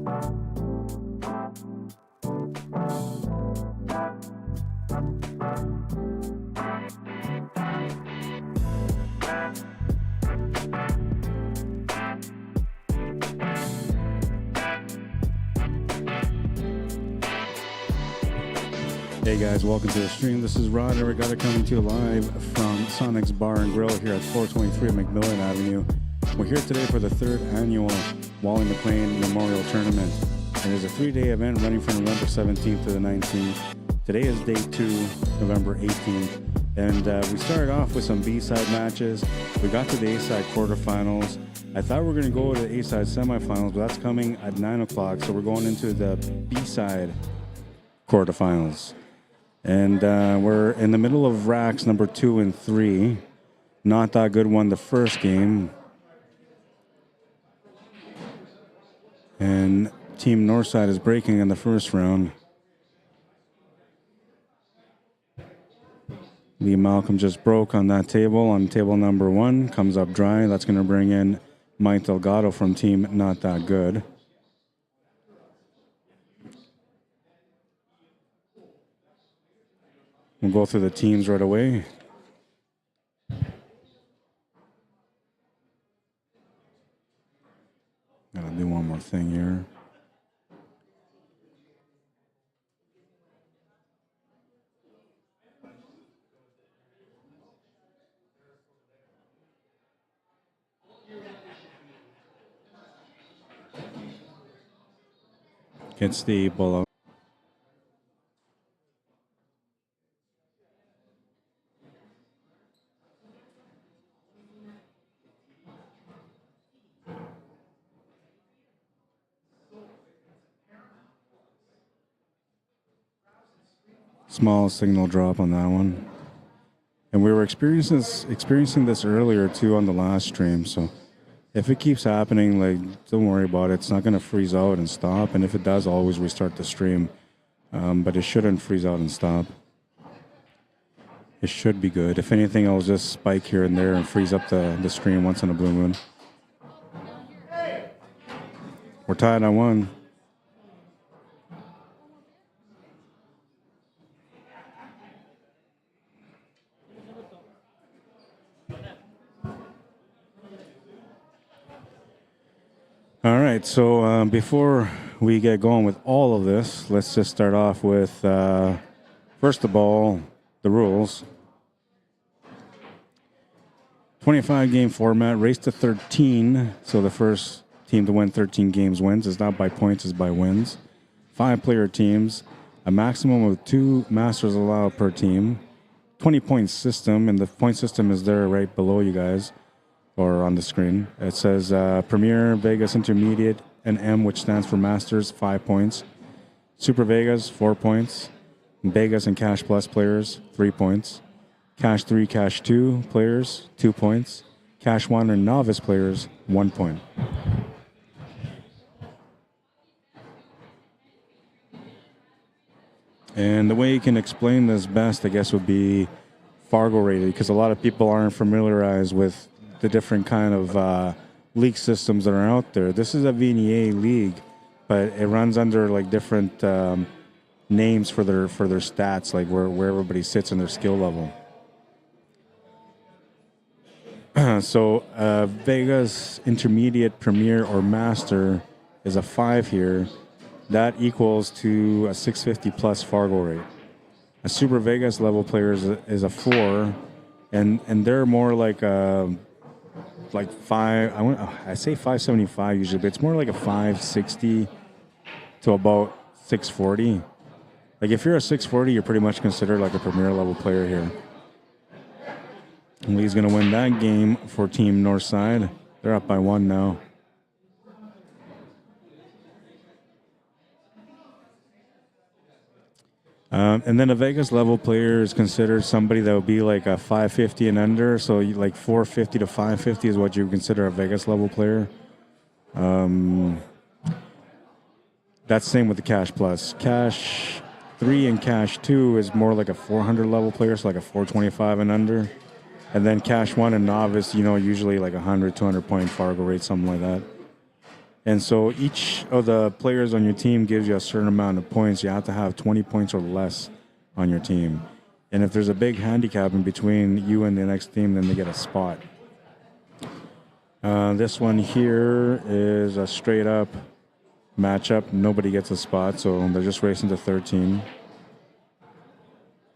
Hey guys, welcome to the stream. This is Rod Arriagada coming to you live from SONIX Bar and Grill here at 423 McMillan Avenue. We're here today for the third annual Wally Mclean Memorial Tournament. And it's a 3-day event running from November 17th to the 19th. Today is day 2, November 18th. And we started off with some B-side matches. We got to the A-side quarterfinals. I thought we were going to go to the A-side semifinals, but that's coming at 9 o'clock. So we're going into the B-side quarterfinals. And we're in the middle of racks number 2 and 3. Not That Good won the first game. And Team Northside is breaking in the first round. Lee Malcolm just broke on that table, on table number 1. Comes up dry. That's going to bring in Mike Delgado from Team Not That Good. We'll go through the teams right away. Gotta do one more thing here. Gets the ball out. Small signal drop on that one. And we were experiencing this earlier too on the last stream. So if it keeps happening, like, don't worry about it. It's not going to freeze out and stop. And if it does, always restart the stream. But it shouldn't freeze out and stop. It should be good. If anything, I'll just spike here and there and freeze up the stream once in a blue moon. We're tied on 1. All right, so before we get going with all of this, let's just start off with, first of all, the rules. 25-game format, race to 13. So the first team to win 13 games wins. It's not by points, it's by wins. 5-player teams, a maximum of 2 masters allowed per team. 20-point system, and the point system is there right below you guys. Or on the screen. It says Premier, Vegas, Intermediate, and M, which stands for Masters, 5 points. Super Vegas, 4 points. Vegas and Cash Plus players, 3 points. Cash 3, Cash 2 players, 2 points. Cash 1 and Novice players, 1 point. And the way you can explain this best, I guess, would be Fargo rated, because a lot of people aren't familiarized with the different kind of league systems that are out there. This is a VNEA league, but it runs under like different names for their stats, like where everybody sits in their skill level. So Vegas, Intermediate, Premier, or Master is a 5 here. That equals to a 650 plus Fargo rate. A Super Vegas level player is a 4, and they're more like a I say 575 usually, but it's more like a 560 to about 640. Like if you're a 640, you're pretty much considered like a premier level player here. And Lee's going to win that game for Team Northside. They're up by 1 now. And then a Vegas level player is considered somebody that would be like a 550 and under. So like 450 to 550 is what you would consider a Vegas level player. That's same with the Cash Plus. Cash 3 and Cash 2 is more like a 400 level player, so like a 425 and under. And then Cash 1 and Novice, you know, usually like 100, 200 point Fargo rate, something like that. And so each of the players on your team gives you a certain amount of points. You have to have 20 points or less on your team. And if there's a big handicap in between you and the next team, then they get a spot. This one here is a straight up matchup. Nobody gets a spot, so they're just racing to 13.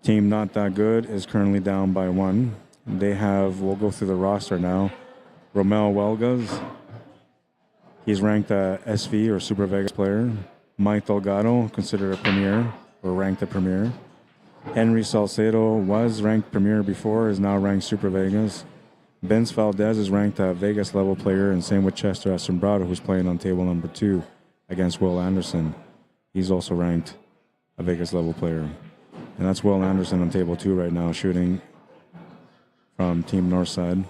Team Not That Good is currently down by 1. They have, we'll go through the roster now. Romel Huelgas, he's ranked a SV or Super Vegas player. Mike Delgado, considered a premier or ranked a premier. Henry Salcedo was ranked premier before, is now ranked Super Vegas. Benz Valdez is ranked a Vegas level player, and same with Chester Asombrado, who's playing on table number 2 against Will Anderson. He's also ranked a Vegas level player. And that's Will Anderson on table 2 right now, shooting from Team Northside.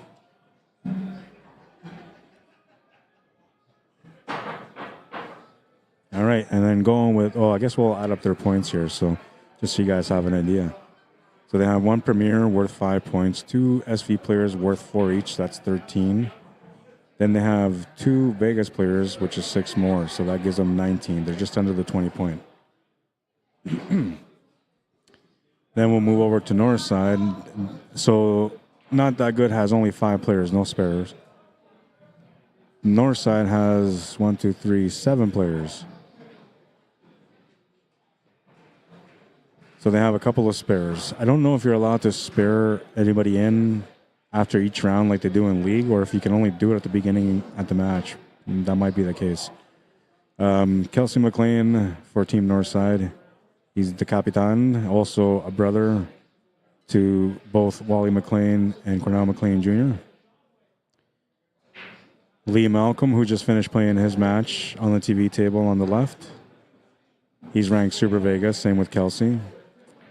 All right, and then going with, I guess we'll add up their points here, so just so you guys have an idea. So they have 1 Premier worth 5 points, 2 SV players worth 4 each, that's 13. Then they have 2 Vegas players, which is 6 more, so that gives them 19. They're just under the 20 point. Then we'll move over to Northside. So Not That Good has only 5 players, no spares. Northside has 7 players. So they have a couple of spares. I don't know if you're allowed to spare anybody in after each round like they do in League, or if you can only do it at the beginning at the match. That might be the case. Kelsey McLean for Team Northside. He's the Capitan, also a brother to both Wally Mclean and Cornell McLean Jr. Lee Malcolm, who just finished playing his match on the TV table on the left. He's ranked Super Vegas, same with Kelsey.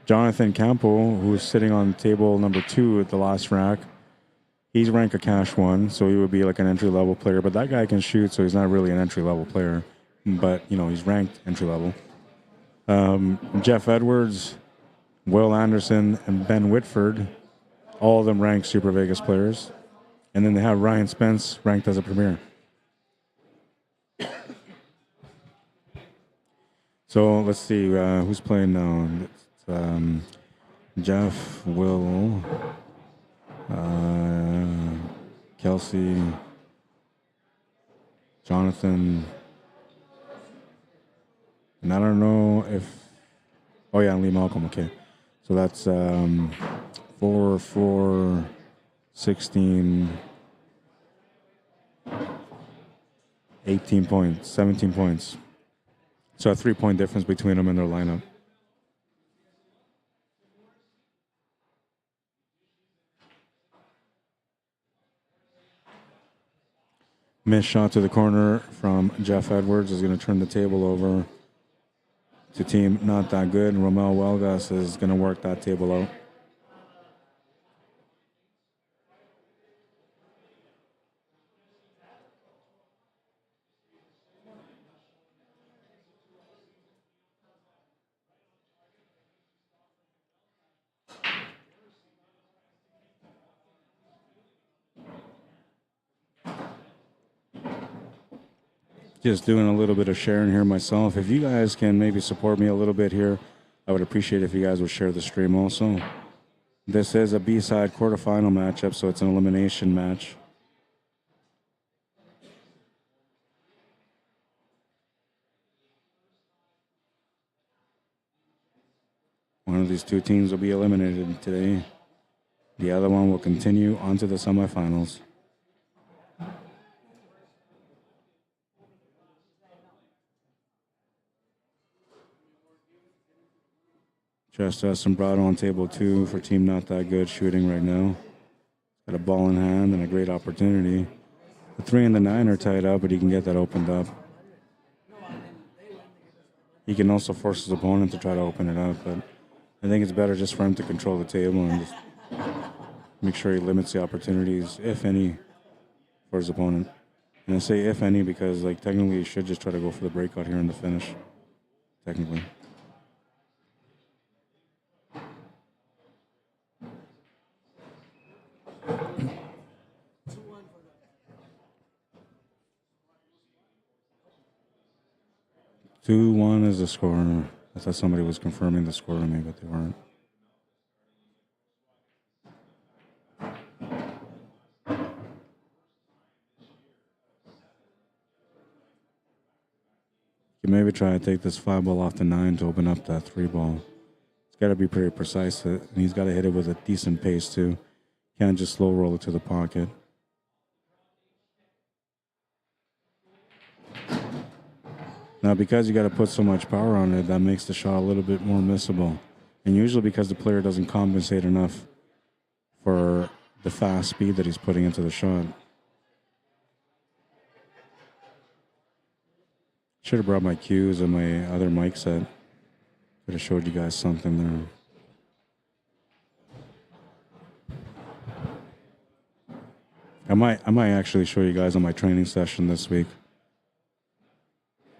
Jonathan Campo, who's sitting on table number 2 at the last rack. He's ranked a CAHS 1, so he would be like an entry-level player. But that guy can shoot, so he's not really an entry-level player. But, you know, he's ranked entry-level. Jeff Edwards, Will Anderson, and Ben Whitford, all of them ranked Super Vegas players. And then they have Ryan Spence ranked as a premier. So let's see who's playing now. Jeff, Will, Kelsey, Jonathan, and I don't know if, Lee Malcolm, okay. So that's 4, 4, 16, 18 points, 17 points. So a 3-point difference between them in their lineup. Missed shot to the corner from Jeff Edwards is going to turn the table over to Team Not That Good. Romel Huelgas is going to work that table out. Just doing a little bit of sharing here myself. If you guys can maybe support me a little bit here, I would appreciate if you guys would share the stream also. This is a B-side quarterfinal matchup, so it's an elimination match. One of these 2 teams will be eliminated today. The other one will continue on to the semifinals. Chester Asombrado on table 2 for Team Not That Good, shooting right now. Got a ball in hand and a great opportunity. The 3 and the 9 are tied up, but he can get that opened up. He can also force his opponent to try to open it up, but I think it's better just for him to control the table and just make sure he limits the opportunities, if any, for his opponent. And I say if any because, like, technically he should just try to go for the breakout here in the finish, technically. 2-1 is the score. I thought somebody was confirming the score to me, but they weren't. You maybe try to take this 5 ball off the 9 to open up that 3 ball. It's got to be pretty precise, and he's got to hit it with a decent pace too. Can't just slow roll it to the pocket. Now, because you got to put so much power on it, that makes the shot a little bit more missable. And usually because the player doesn't compensate enough for the fast speed that he's putting into the shot. Should have brought my cues and my other mic set. Could have showed you guys something there. I might actually show you guys on my training session this week,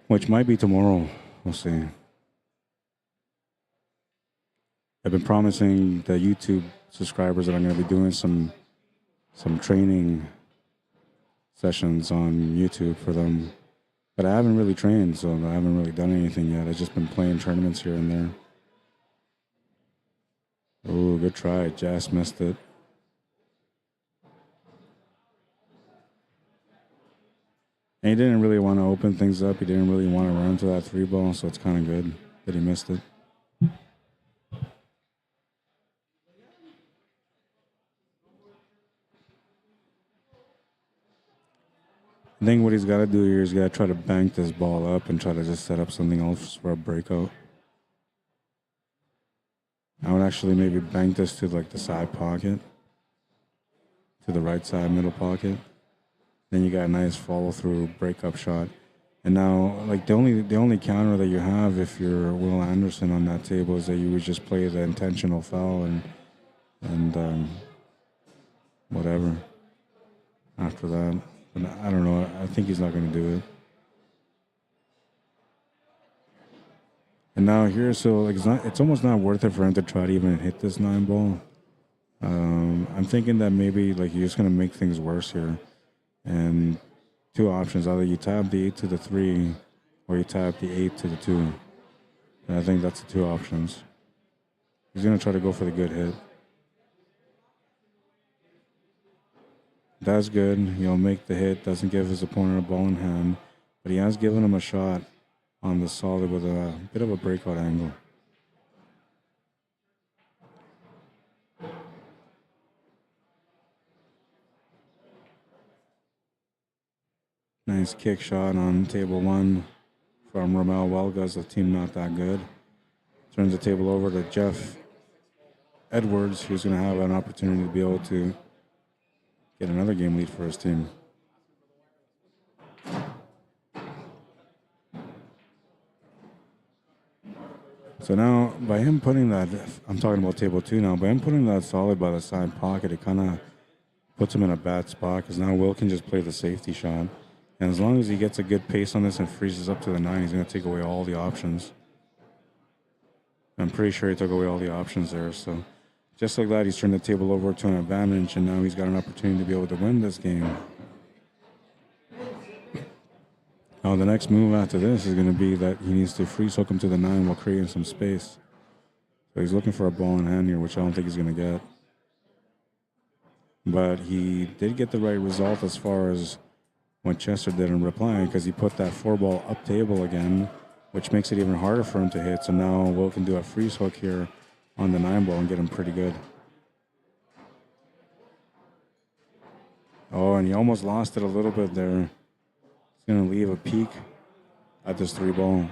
which might be tomorrow. We'll see. I've been promising the YouTube subscribers that I'm going to be doing some training sessions on YouTube for them, but I haven't really trained, so I haven't really done anything yet. I've just been playing tournaments here and there. Oh, good try. Just missed it. And he didn't really want to open things up. He didn't really want to run to that 3 ball, so it's kind of good that he missed it. I think what he's got to do here is got to try to bank this ball up and try to just set up something else for a breakout. I would actually maybe bank this to like the side pocket, to the right side middle pocket. Then you got a nice follow through breakup shot. And now, like the only counter that you have if you're Will Anderson on that table is that you would just play the intentional foul and whatever after that. But I don't know. I think he's not going to do it. And now here, so like it's almost not worth it for him to try to even hit this 9 ball. I'm thinking that maybe like you're just going to make things worse here. And 2 options: either you tap the 8 to the 3, or you tap the 8 to the 2. And I think that's the 2 options. He's going to try to go for the good hit. That's good. He'll make the hit. Doesn't give his opponent a ball in hand, but he has given him a shot on the solid with a bit of a breakout angle. Nice kick shot on table 1 from Ramel Welgas, the team not that good. Turns the table over to Jeff Edwards, who's going to have an opportunity to be able to get another game lead for his team. So now, by him putting that, I'm talking about table 2 now, by him putting that solid by the side pocket, it kind of puts him in a bad spot because now Will can just play the safety shot. And as long as he gets a good pace on this and freezes up to the 9, he's going to take away all the options. I'm pretty sure he took away all the options there. So just like that, he's turned the table over to an advantage, and now he's got an opportunity to be able to win this game. Now the next move after this is going to be that he needs to freeze hook him to the 9 while creating some space. So he's looking for a ball in hand here, which I don't think he's going to get. But he did get the right result as far as what Chester did in replying, because he put that 4 ball up table again, which makes it even harder for him to hit. So now Will can do a freeze hook here on the 9 ball and get him pretty good. Oh, and he almost lost it a little bit there. He's going to leave a peak at this 3 ball.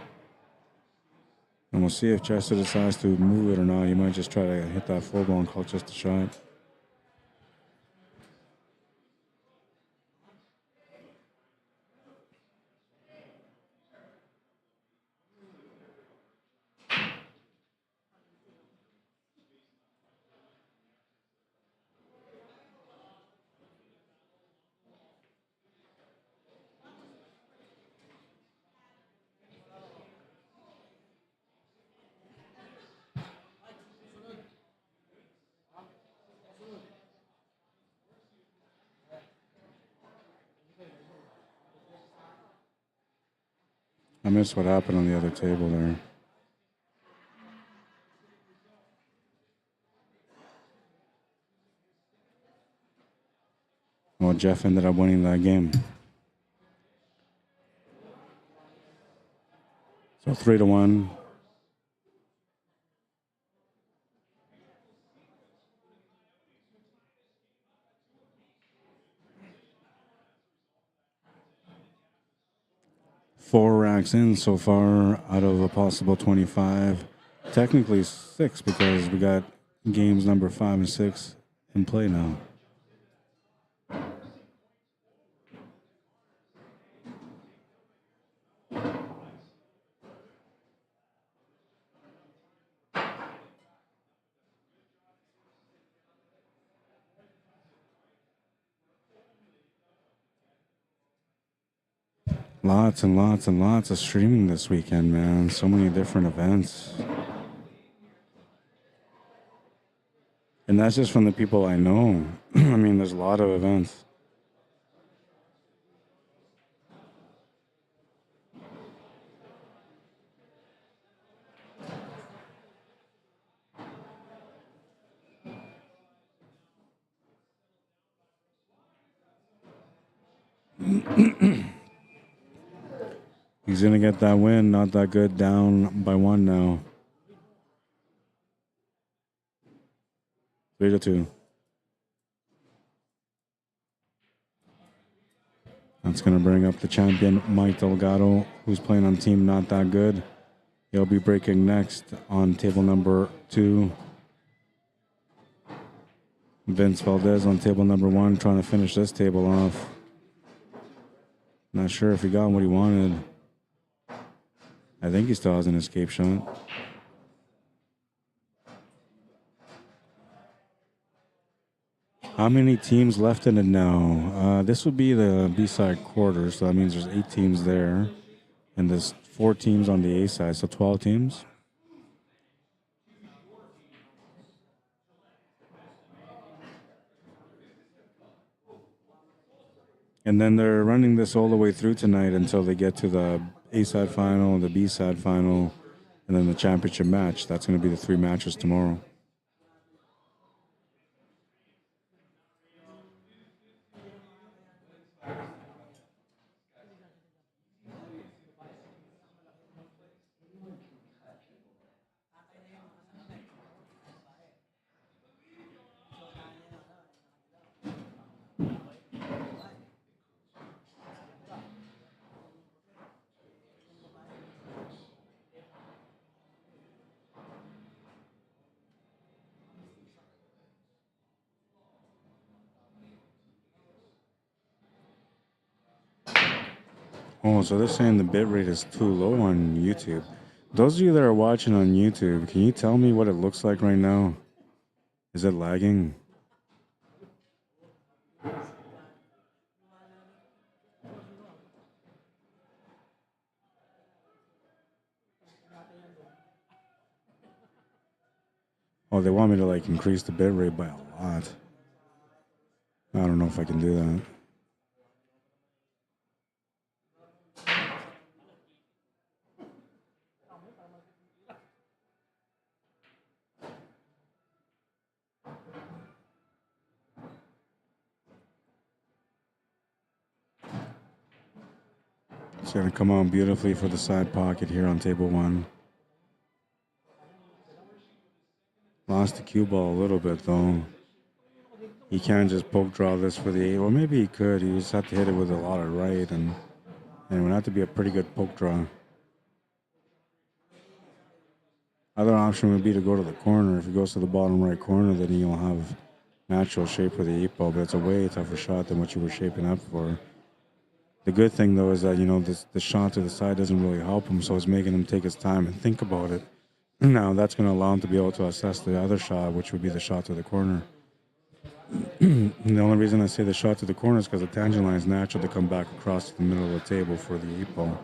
And we'll see if Chester decides to move it or not. He might just try to hit that 4 ball and call just a shot. missed what happened on the other table there. Well, Jeff ended up winning that game. So 3-1. Four racks in so far out of a possible 25. Technically 6 because we got games number 5 and 6 in play now. Lots and lots and lots of streaming this weekend, man. So many different events. And that's just from the people I know. I mean, there's a lot of events. He's going to get that win. Not that good. Down by 1 now. 3-2. That's going to bring up the champion, Mike Delgado, who's playing on team Not That Good. He'll be breaking next on table number 2. Vince Valdez on table number 1, trying to finish this table off. Not sure if he got what he wanted. I think he still has an escape shot. How many teams left in it now? This would be the B-side quarter, so that means there's 8 teams there. And there's 4 teams on the A side, so 12 teams. And then they're running this all the way through tonight until they get to the A-side final, the B-side final, and then the championship match. That's going to be the 3 matches tomorrow. Oh, so they're saying the bitrate is too low on YouTube. Those of you that are watching on YouTube, can you tell me what it looks like right now? Is it lagging? Oh, they want me to like increase the bitrate by a lot. I don't know if I can do that. It's going to come on beautifully for the side pocket here on table 1. Lost the cue ball a little bit though. He can't just poke draw this for the 8. Well, maybe he could. He just have to hit it with a lot of right, and it would have to be a pretty good poke draw. Other option would be to go to the corner. If he goes to the bottom right corner, then he'll have natural shape for the 8 ball, but it's a way tougher shot than what you were shaping up for. The good thing, though, is that, you know, the shot to the side doesn't really help him, so it's making him take his time and think about it. Now, that's going to allow him to be able to assess the other shot, which would be the shot to the corner. The only reason I say the shot to the corner is because the tangent line is natural to come back across to the middle of the table for the 8 ball.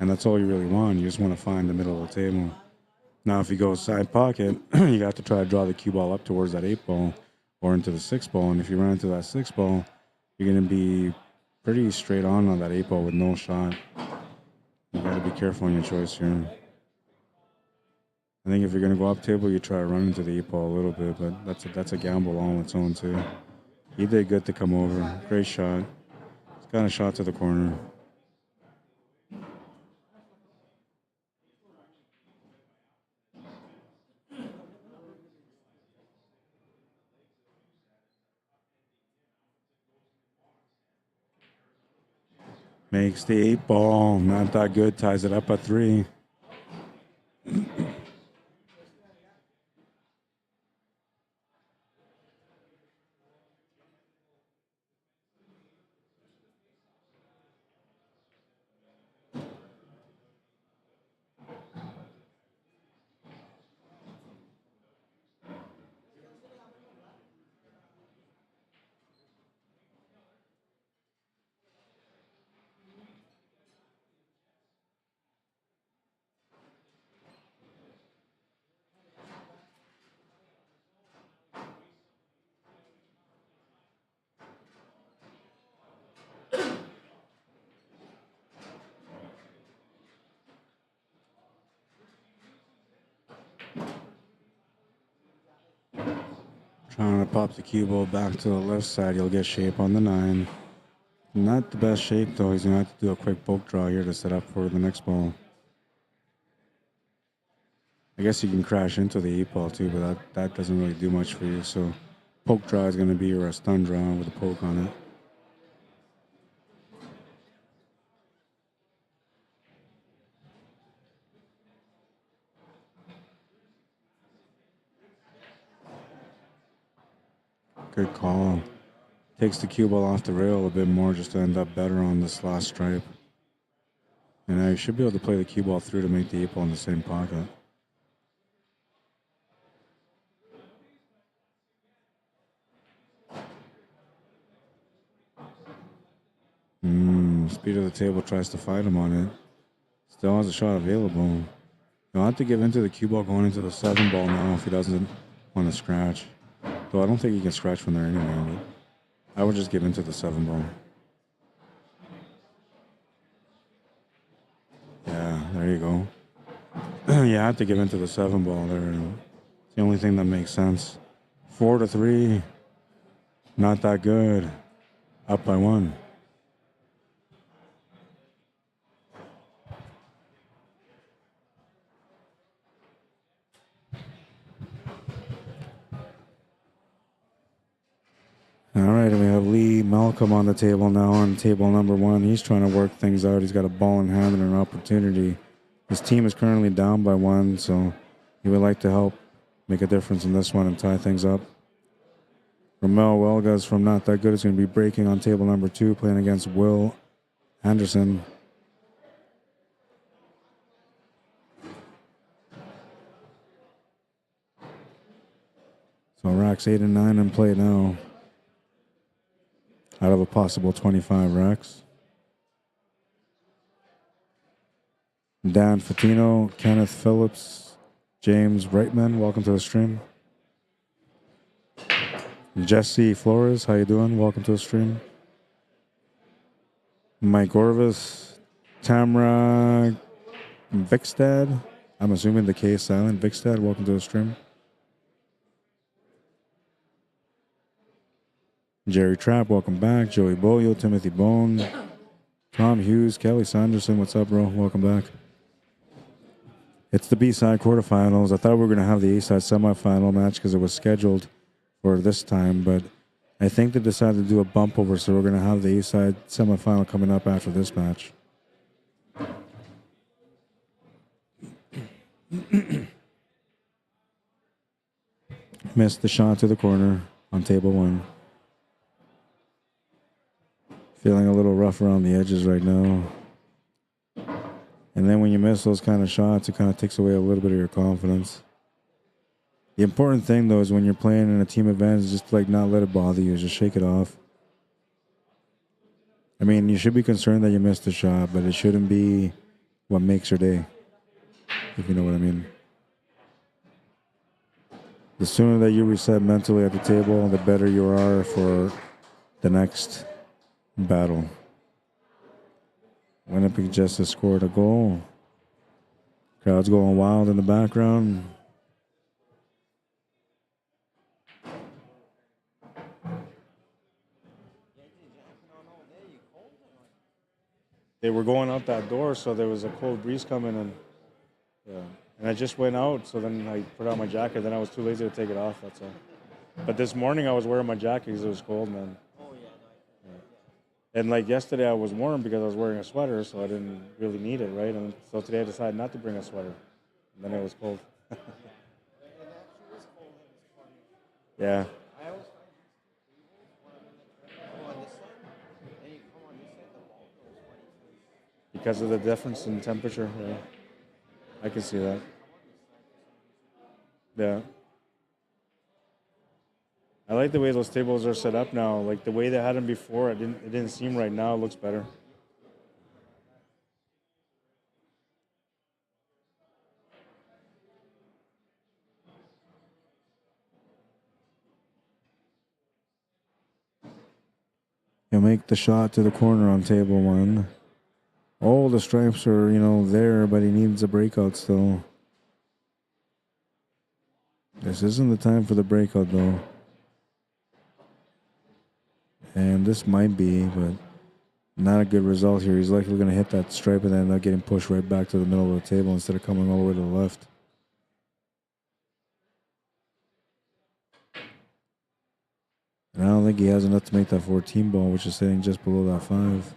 And that's all you really want. You just want to find the middle of the table. Now, if you go side pocket, you got to try to draw the cue ball up towards that 8 ball or into the 6 ball. And if you run into that 6 ball, you're going to be pretty straight on that 8 ball with no shot. You gotta be careful on your choice here. I think if you're gonna go up table, you try to run into the 8-ball a little bit, but that's a gamble all on its own too. He did good to come over. Great shot. He's got a shot to the corner. Makes the 8-ball. Not that good. Ties it up at 3. Trying to pop the cue ball back to the left side. You'll get shape on the 9. Not the best shape though. He's gonna have to do a quick poke draw here to set up for the next ball. I guess you can crash into the 8-ball too, but that doesn't really do much for you. So poke draw is gonna be your stun draw with a poke on it. Good call. Takes the cue ball off the rail a bit more just to end up better on this last stripe. And I should be able to play the cue ball through to make the 8-ball in the same pocket. Speed of the table tries to fight him on it. Still has a shot available. He'll have to give into the cue ball going into the 7-ball now if he doesn't want to scratch. Though I don't think he can scratch from there anyway, but I would just give into the 7-ball. Yeah, there you go. You have to give into the 7-ball there. It's the only thing that makes sense. 4-3. Not that good. Up by 1. All right, and we have Lee Malcolm on the table now on table number 1. He's trying to work things out. He's got a ball in hand and an opportunity. His team is currently down by 1, so he would like to help make a difference in this one and tie things up. Ramel Welgas from Not That Good is going to be breaking on table number 2, playing against Will Anderson. So racks 8 and 9 in play now, out of a possible 25 racks. Dan Fatino, Kenneth Phillips, James Reitman, welcome to the stream. Jesse Flores, how you doing? Welcome to the stream. Mike Orvis, Tamra Vikstad, I'm assuming the K is silent. Vikstad, welcome to the stream. Jerry Trapp, welcome back. Joey Boyo, Timothy Bone, Tom Hughes, Kelly Sanderson, what's up, bro? Welcome back. It's the B-side quarterfinals. I thought we were going to have the A-side semifinal match because it was scheduled for this time, but I think they decided to do a bump over, so we're going to have the A-side semifinal coming up after this match. Missed the shot to the corner on table 1. Feeling a little rough around the edges right now. And then when you miss those kind of shots, it kind of takes away a little bit of your confidence. The important thing, though, is when you're playing in a team event, is just like not let it bother you. Just shake it off. I mean, you should be concerned that you missed a shot, but it shouldn't be what makes your day, if you know what I mean. The sooner that you reset mentally at the table, the better you are for the next battle. Winnipeg just has scored a goal. Crowd's going wild in the background. They were going out that door, so there was a cold breeze coming, and yeah. And I just went out, so then I put on my jacket. Then I was too lazy to take it off. That's all. But this morning I was wearing my jacket because it was cold, man. Oh yeah. And like yesterday I was warm because I was wearing a sweater, so I didn't really need it, right? And so today I decided not to bring a sweater. And then it was cold. Yeah. Because of the difference in temperature, yeah. I can see that. Yeah. I like the way those tables are set up now. Like the way they had them before, it didn't seem right. Now it looks better. He'll make the shot to the corner on table one. Oh, the stripes are, there, but he needs a breakout still. This isn't the time for the breakout, though. And this might be, but not a good result here. He's likely going to hit that stripe and then end up getting pushed right back to the middle of the table instead of coming all the way to the left. And I don't think he has enough to make that 14 ball, which is sitting just below that 5.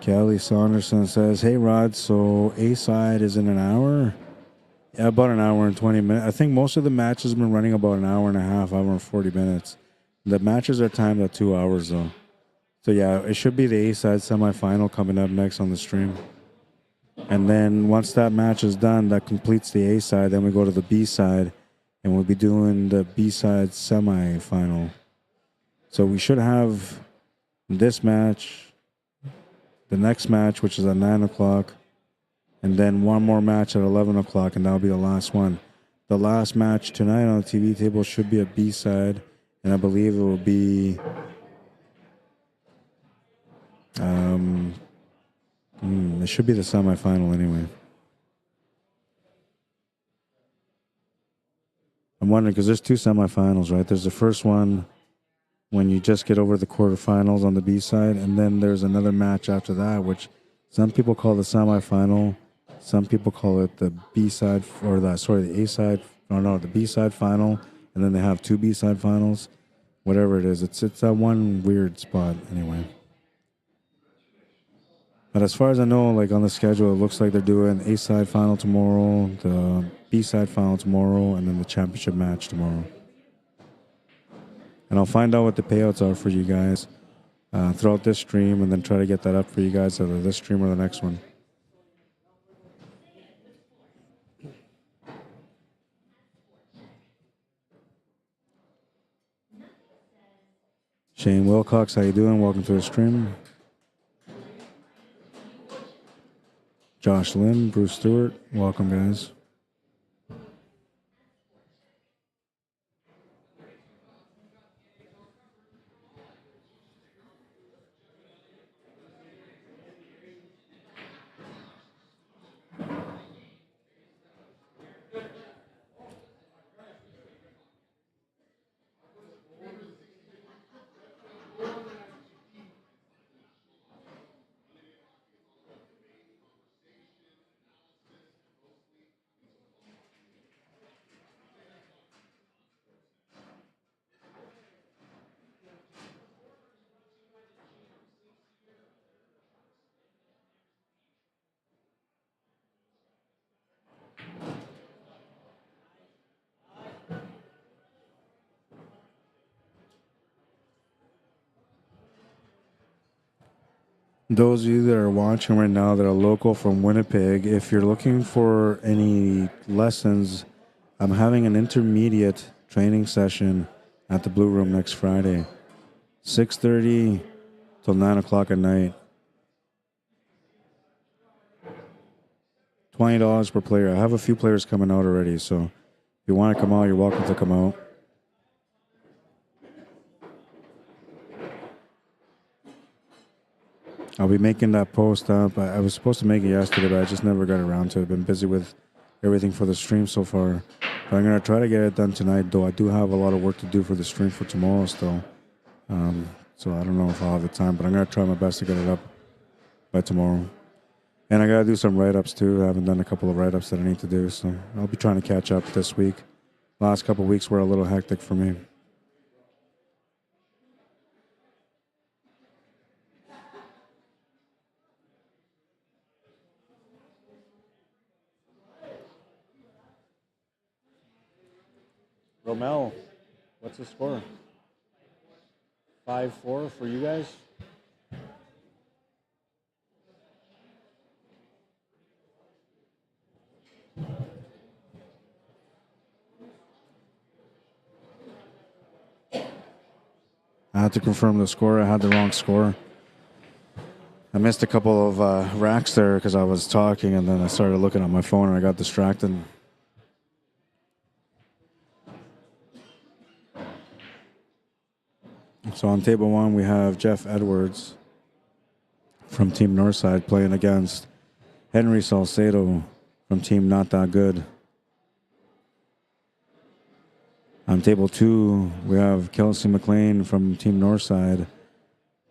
Kelly Saunderson says, "Hey Rod, so A side is in an hour? Yeah, about an hour and 20 minutes. I think most of the matches have been running about an hour and a half, hour and 40 minutes. The matches are timed at 2 hours though. So yeah, it should be the A side semifinal coming up next on the stream. And then once that match is done, that completes the A side. Then we go to the B side, and we'll be doing the B side semifinal. So we should have this match, the next match, which is at 9 o'clock, and then one more match at 11 o'clock, and that'll be the last one. The last match tonight on the TV table should be a B side, and I believe it will be it should be the semifinal anyway. I'm wondering, because there's 2 semifinals, right? There's the first one when you just get over the quarterfinals on the B side, and then there's another match after that, which some people call the semifinal, some people call it the B side, or the A side, or no, the B side final, and then they have 2 B side finals, whatever it is. It's that one weird spot anyway. But as far as I know, like on the schedule, it looks like they're doing A side final tomorrow, the B side final tomorrow, and then the championship match tomorrow. And I'll find out what the payouts are for you guys throughout this stream, and then try to get that up for you guys either this stream or the next one. Shane Wilcox, how you doing? Welcome to the stream. Josh Lynn, Bruce Stewart, welcome guys. Those of you that are watching right now that are local from Winnipeg, if you're looking for any lessons, I'm having an intermediate training session at the Blue Room next Friday, 6:30 till 9 o'clock at night. $20 per player. I have a few players coming out already, so if you want to come out, you're welcome to come out. I'll be making that post up. I was supposed to make it yesterday, but I just never got around to it. I've been busy with everything for the stream so far. But I'm going to try to get it done tonight, though I do have a lot of work to do for the stream for tomorrow still. So I don't know if I'll have the time, but I'm going to try my best to get it up by tomorrow. And I got to do some write-ups, too. I haven't done a couple of write-ups that I need to do, so I'll be trying to catch up this week. Last couple of weeks were a little hectic for me. Romel, what's the score? 5-4 for you guys? I had to confirm the score. I had the wrong score. I missed a couple of racks there because I was talking, and then I started looking at my phone and I got distracted. So on table one, we have Jeff Edwards from Team Northside playing against Henry Salcedo from Team Not That Good. On table two, we have Kelsey McLean from Team Northside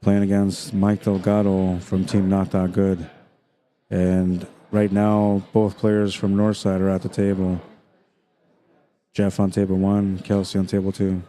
playing against Mike Delgado from Team Not That Good. And right now, both players from Northside are at the table. Jeff on table one, Kelsey on table two.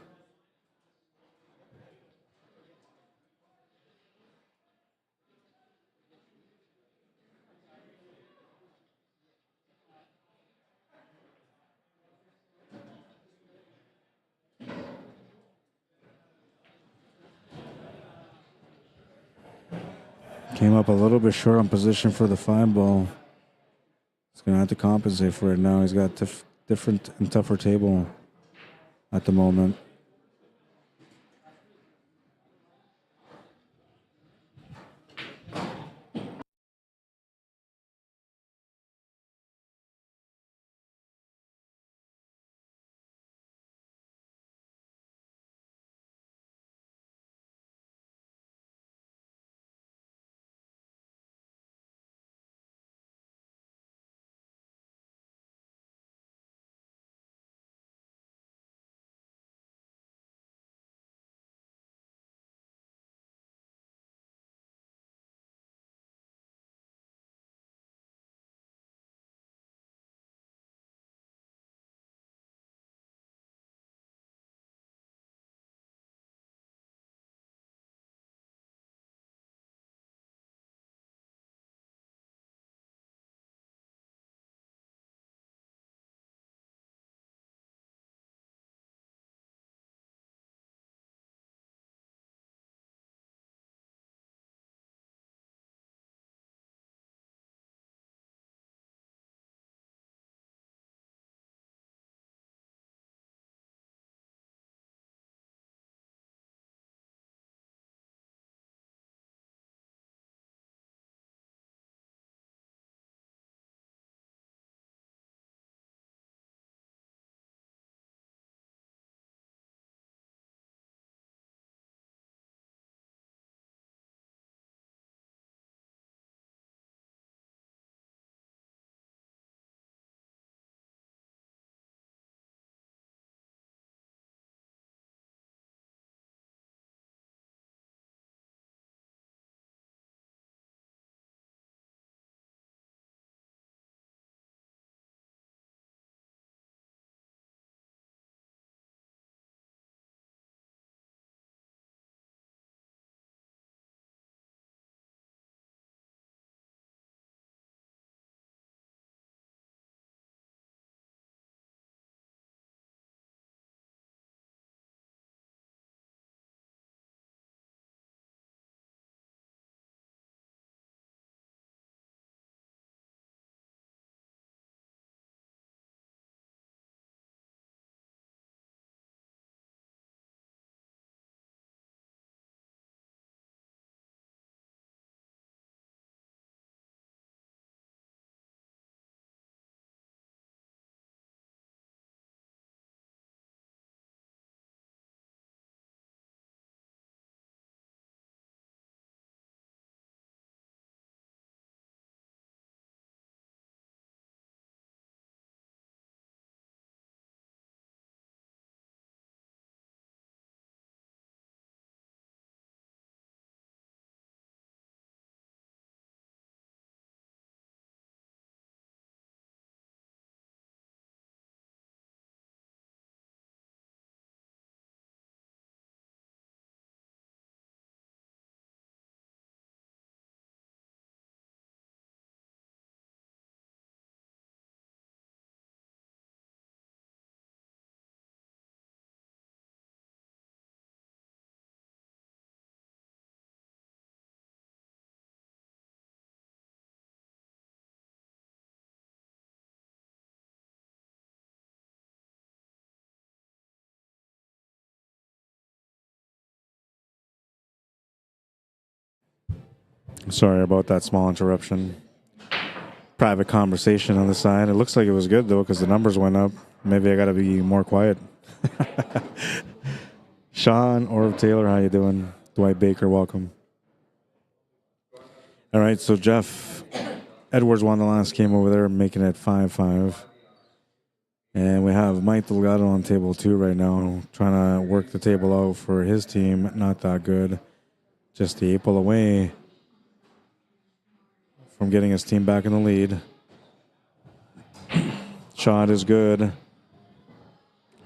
Came up a little bit short on position for the 5-ball. He's going to have to compensate for it now. He's got different and tougher table at the moment. Sorry about that small interruption. Private conversation on the side. It looks like it was good though because the numbers went up. Maybe I got to be more quiet. Sean or Taylor, how you doing? Dwight Baker, welcome. All right, so Jeff Edwards won the last game over there, making it 5-5. And we have Mike Delgado on table 2 right now, trying to work the table out for his team. Not that good. Just the 8 ball away from getting his team back in the lead. Shot is good.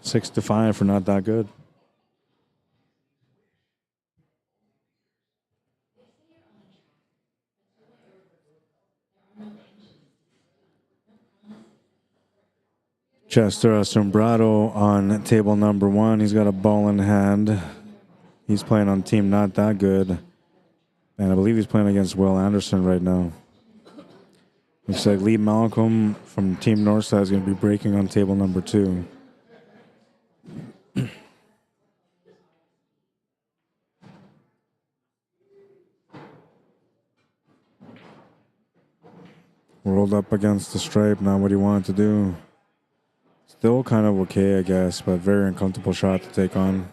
6-5 for not that good. Chester Assombrado on table number 1. He's got a ball in hand. He's playing on team not that good. And I believe he's playing against Will Anderson right now. Looks like Lee Malcolm from Team Northside is going to be breaking on table number 2. Rolled up against the stripe, not what he wanted to do. Still kind of okay, I guess, but very uncomfortable shot to take on.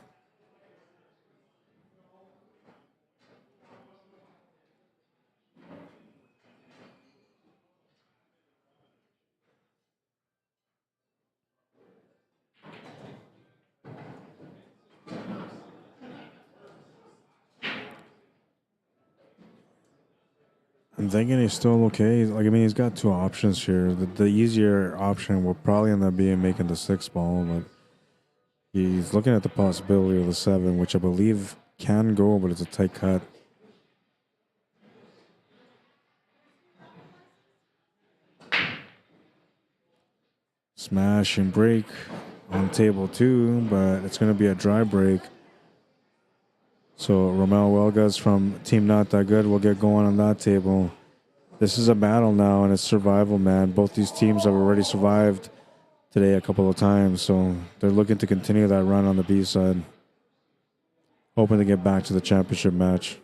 I'm thinking he's still okay. Like, I mean, he's got 2 options here. The easier option will probably end up being making the 6 ball, but he's looking at the possibility of the 7, which I believe can go, but it's a tight cut. Smash and break on table 2, but it's going to be a dry break. So Romel Welgas from Team Not That Good will get going on that table. This is a battle now, and it's survival, man. Both these teams have already survived today a couple of times, so they're looking to continue that run on the B side. Hoping to get back to the championship match.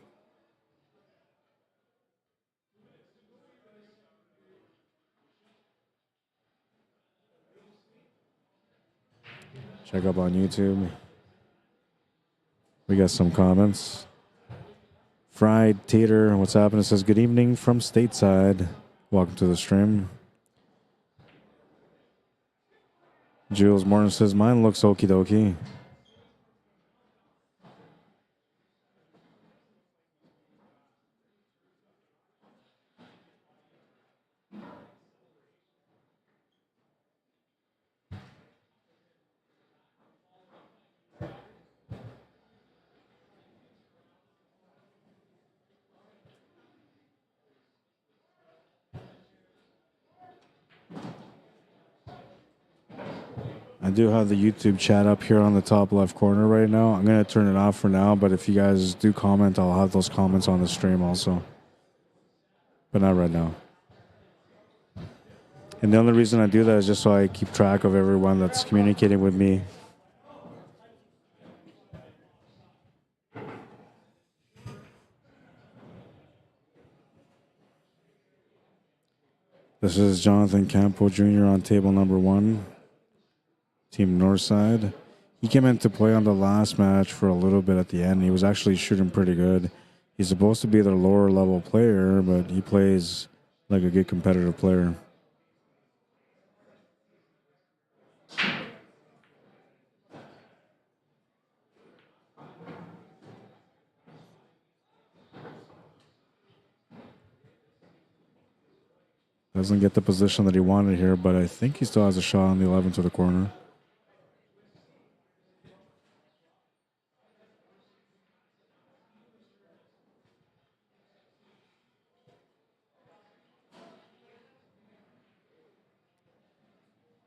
Check up on YouTube. We got some comments. Fried Tater, what's happening? It says, good evening from stateside. Welcome to the stream. Jules Morton says, mine looks okie dokie. I do have the YouTube chat up here on the top left corner right now. I'm going to turn it off for now, but if you guys do comment, I'll have those comments on the stream also. But not right now. And the only reason I do that is just so I keep track of everyone that's communicating with me. This is Jonathan Campo Jr. on table number 1. Team Northside. He came into play on the last match for a little bit at the end. He was actually shooting pretty good. He's supposed to be the lower level player, but he plays like a good competitive player. Doesn't get the position that he wanted here, but I think he still has a shot on the 11 to the corner.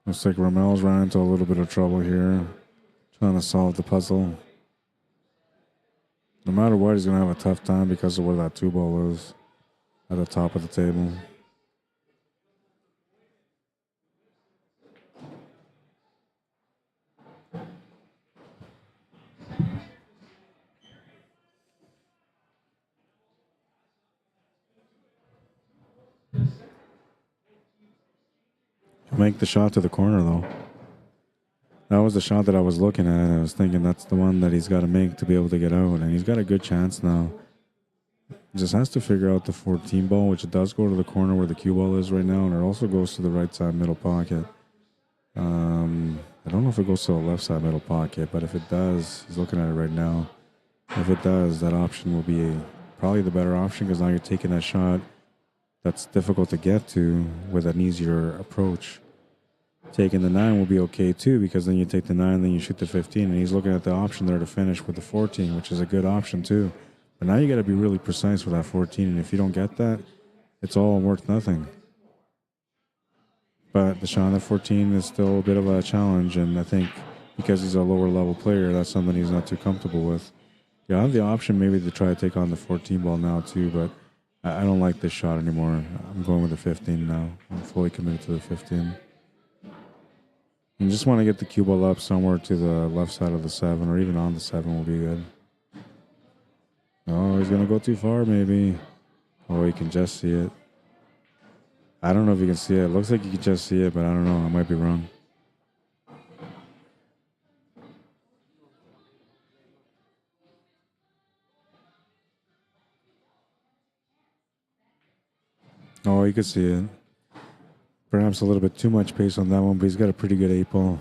Looks like Romel's ran into a little bit of trouble here, trying to solve the puzzle. No matter what, he's going to have a tough time because of where that 2 ball is at the top of the table. Make the shot to the corner, though. That was the shot that I was looking at. I was thinking that's the one that he's got to make to be able to get out. And he's got a good chance now. Just has to figure out the 14 ball, which it does go to the corner where the cue ball is right now. And it also goes to the right side middle pocket. I don't know if it goes to the left side middle pocket, but if it does, he's looking at it right now. If it does, that option will be probably the better option because now you're taking that shot that's difficult to get to with an easier approach. Taking the 9 will be okay too because then you take the 9, then you shoot the 15, and he's looking at the option there to finish with the 14, which is a good option too. But now you got to be really precise with that 14, and if you don't get that, it's all worth nothing. But the shot on the 14 is still a bit of a challenge, and I think because he's a lower level player, that's something he's not too comfortable with. Yeah, I have the option maybe to try to take on the 14 ball now too, but I don't like this shot anymore. I'm going with the 15 now. I'm fully committed to the 15. And just want to get the cue ball up somewhere to the left side of the 7, or even on the 7 will be good. Oh, he's going to go too far maybe. Oh, you can just see it. I don't know if you can see it. It looks like you can just see it, but I don't know. I might be wrong. Oh, you can see it. Perhaps a little bit too much pace on that one, but he's got a pretty good 8 ball.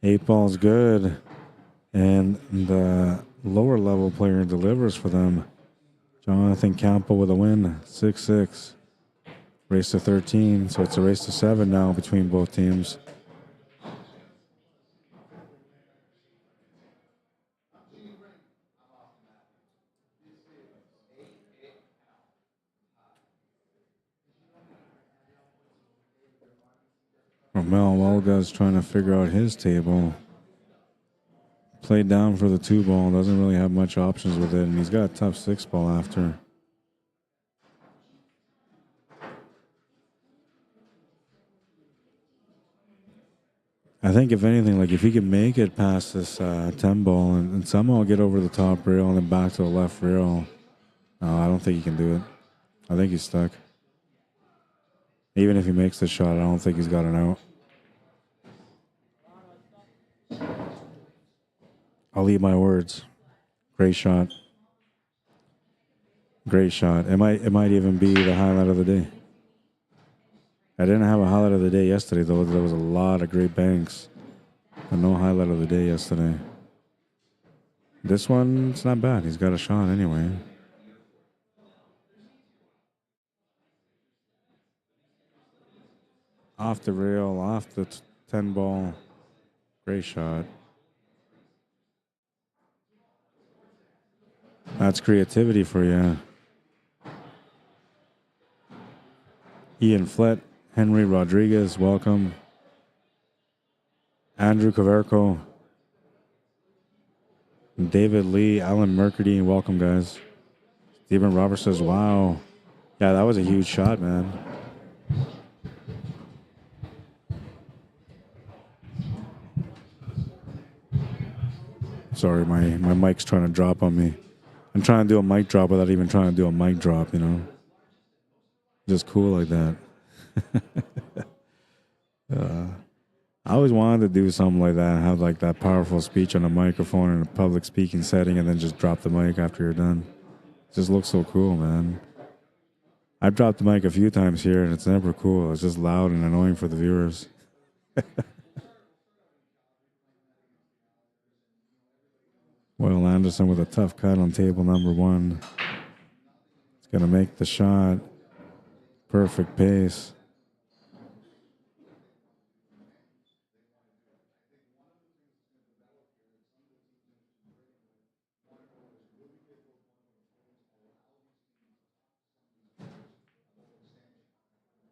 Eight ball's good. And the lower level player delivers for them. Jonathan Campo with a win, 6-6. Race to 13, so it's a race to 7 now between both teams. Romel Walga's trying to figure out his table. Played down for the 2 ball, doesn't really have much options with it, and he's got a tough 6 ball after. I think if anything, like if he can make it past this 10 ball and somehow get over the top rail and then back to the left rail, I don't think he can do it. I think he's stuck. Even if he makes the shot, I don't think he's got an out. I'll eat my words. Great shot. Great shot. It might even be the highlight of the day. I didn't have a highlight of the day yesterday, though. There was a lot of great banks, but no highlight of the day yesterday. This one, it's not bad. He's got a shot anyway. Off the rail, off the 10 ball. Great shot. That's creativity for you. Ian Flett, Henry Rodriguez, welcome. Andrew Caverco. David Lee, Alan Mercady, welcome, guys. Stephen Roberts says, wow. Yeah, that was a huge shot, man. Sorry, my mic's trying to drop on me. I'm trying to do a mic drop without even trying to do a mic drop, you know? Just cool like that. I always wanted to do something like that, have like that powerful speech on a microphone in a public speaking setting and then just drop the mic after you're done. It just looks so cool, man. I've dropped the mic a few times here and it's never cool. It's just loud and annoying for the viewers. Will Anderson with a tough cut on table number 1. It's going to make the shot. Perfect pace.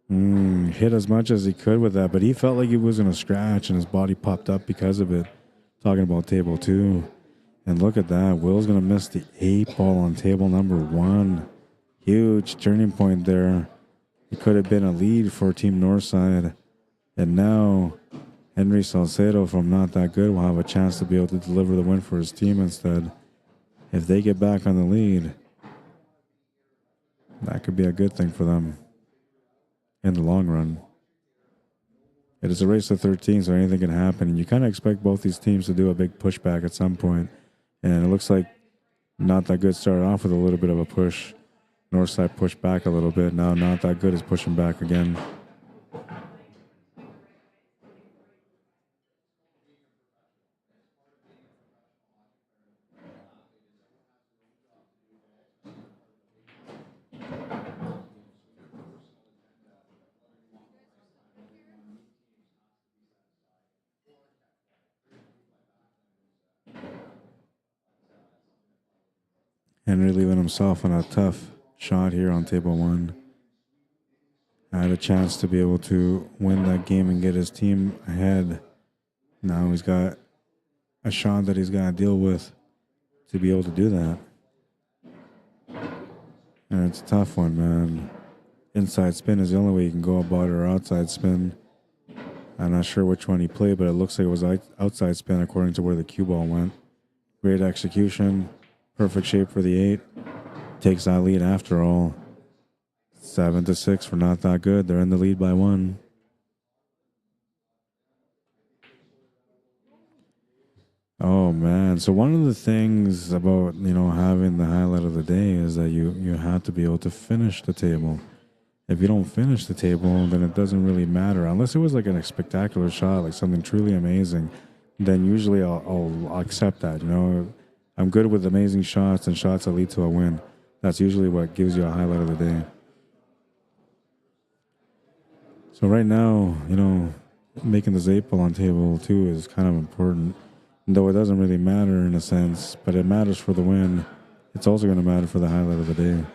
Hit as much as he could with that, but he felt like he was going to scratch and his body popped up because of it. Talking about table 2. And look at that. Will's going to miss the 8 ball on table number 1. Huge turning point there. It could have been a lead for Team Northside. And now Henry Salcedo from Not That Good will have a chance to be able to deliver the win for his team instead. If they get back on the lead, that could be a good thing for them in the long run. It is a race to 13, so anything can happen. And you kind of expect both these teams to do a big pushback at some point. And it looks like Not That Good started off with a little bit of a push. Northside pushed back a little bit. Now Not That Good is pushing back again. Henry leaving himself on a tough shot here on table 1. Had a chance to be able to win that game and get his team ahead. Now he's got a shot that he's got to deal with to be able to do that. And it's a tough one, man. Inside spin is the only way you can go about it, or outside spin. I'm not sure which one he played, but it looks like it was outside spin according to where the cue ball went. Great execution. Perfect shape for the 8. Takes that lead after all. 7-6 for Not That Good. They're in the lead by 1. Oh man! So one of the things about having the highlight of the day is that you have to be able to finish the table. If you don't finish the table, then it doesn't really matter unless it was like a spectacular shot, like something truly amazing. Then usually I'll accept that. I'm good with amazing shots and shots that lead to a win. That's usually what gives you a highlight of the day. So right now, making this 8 ball on table 2 is kind of important. Though it doesn't really matter in a sense, but it matters for the win. It's also going to matter for the highlight of the day.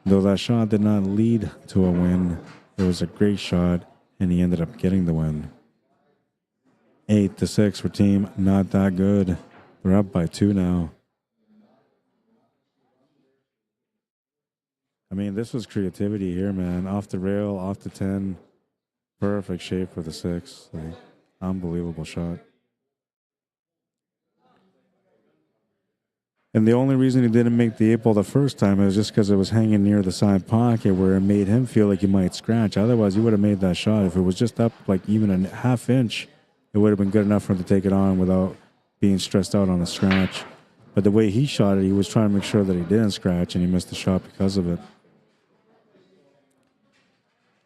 Though that shot did not lead to a win, it was a great shot, and he ended up getting the win. 8-6 for team Not That Good. They're up by 2 now. I mean, this was creativity here, man. Off the rail, off the 10. Perfect shape for the 6. Like, unbelievable shot. And the only reason he didn't make the 8 ball the first time is just because it was hanging near the side pocket where it made him feel like he might scratch. Otherwise, he would have made that shot. If it was just up like even a half inch, it would have been good enough for him to take it on without being stressed out on a scratch. But the way he shot it, he was trying to make sure that he didn't scratch, and he missed the shot because of it.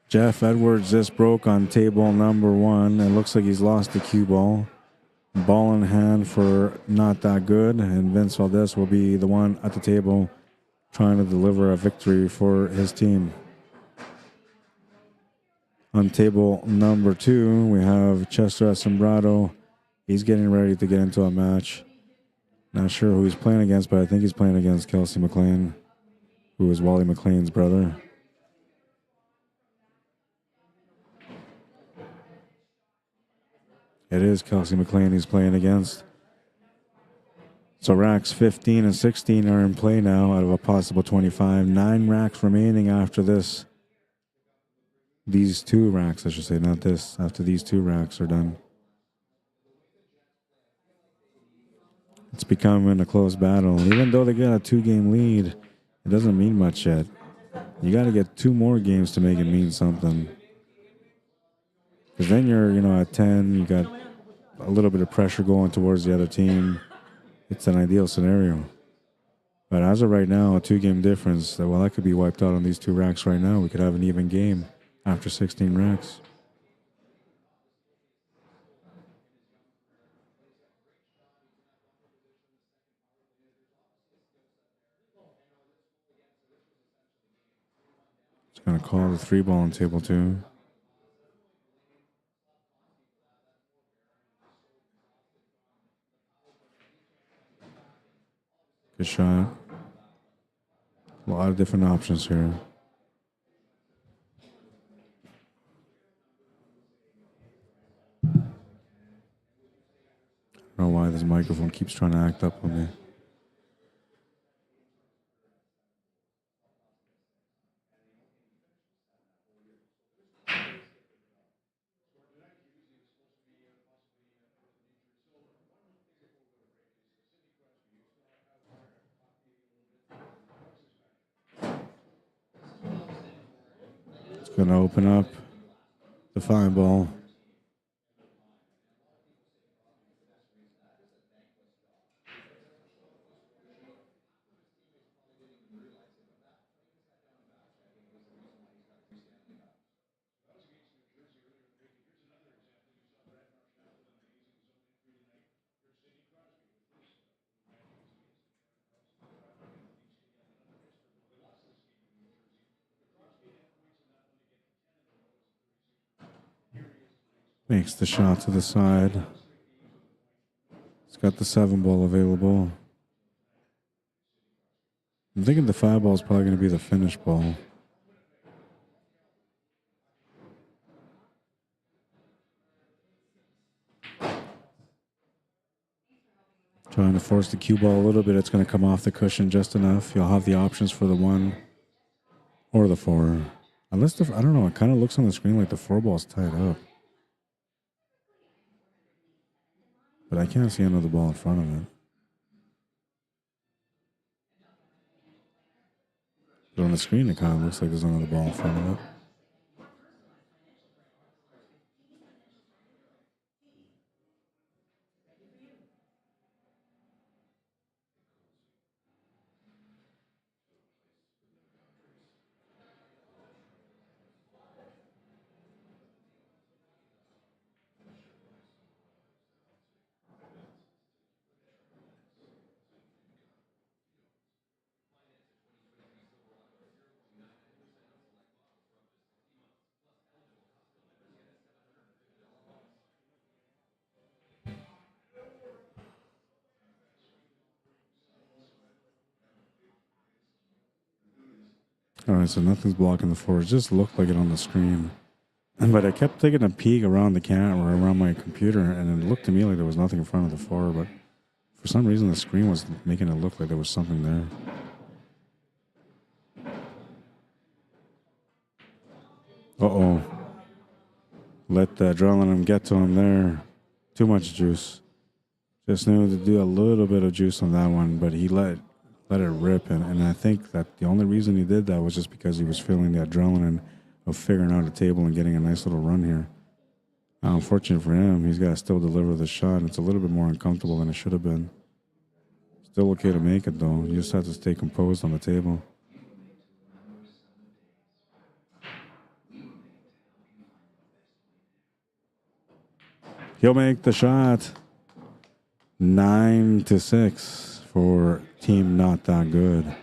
Jeff Edwards just broke on table number 1. It looks like he's lost the cue ball. Ball in hand for Not That Good, and Vince Valdez will be the one at the table trying to deliver a victory for his team. On table number 2, we have Chester Asombrado. He's getting ready to get into a match. Not sure who he's playing against, but I think he's playing against Kelsey McLean, who is Wally Mclean's brother. It is Kelsey McLean he's playing against. So racks 15 and 16 are in play now out of a possible 25. 9 racks remaining after this. These 2 racks, I should say, not this. After these 2 racks are done. It's becoming a close battle. Even though they got a 2-game lead, it doesn't mean much yet. You got to get 2 more games to make it mean something. Because then you're, at 10, you got a little bit of pressure going towards the other team. It's an ideal scenario. But as of right now, a 2-game difference, well, that could be wiped out on these 2 racks right now. We could have an even game after 16 racks. It's going to call the 3 ball on table 2. Good shot. A lot of different options here. I don't know why this microphone keeps trying to act up on me. Going to open up the 5 ball. Makes the shot to the side. It's got the 7 ball available. I'm thinking the 5 ball is probably going to be the finish ball. Trying to force the cue ball a little bit. It's going to come off the cushion just enough. You'll have the options for the 1 or the 4. Unless I don't know, it kind of looks on the screen like the 4 ball is tied up. But I can't see another ball in front of it. But on the screen, it kind of looks like there's another ball in front of it. All right, so nothing's blocking the 4. It just looked like it on the screen. But I kept taking a peek around the camera, around my computer, and it looked to me like there was nothing in front of the 4. But for some reason, the screen was making it look like there was something there. Uh-oh. Let the adrenaline get to him there. Too much juice. Just knew to do a little bit of juice on that one, but he let it rip. And I think that the only reason he did that was just because he was feeling the adrenaline of figuring out a table and getting a nice little run here. Unfortunate for him, he's got to still deliver the shot. It's a little bit more uncomfortable than it should have been. Still okay to make it, though. You just have to stay composed on the table. He'll make the shot. 9-6 for Team Not That Good.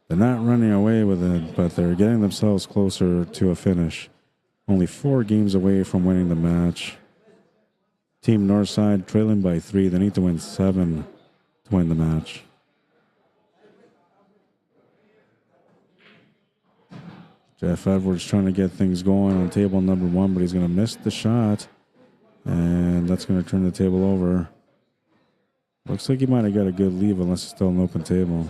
They're not running away with it, but they're getting themselves closer to a finish. Only 4 games away from winning the match. Team Northside trailing by 3. They need to win 7 to win the match. Jeff Edwards trying to get things going on table number 1, but he's going to miss the shot. And that's going to turn the table over. Looks like he might have got a good lead unless it's still an open table.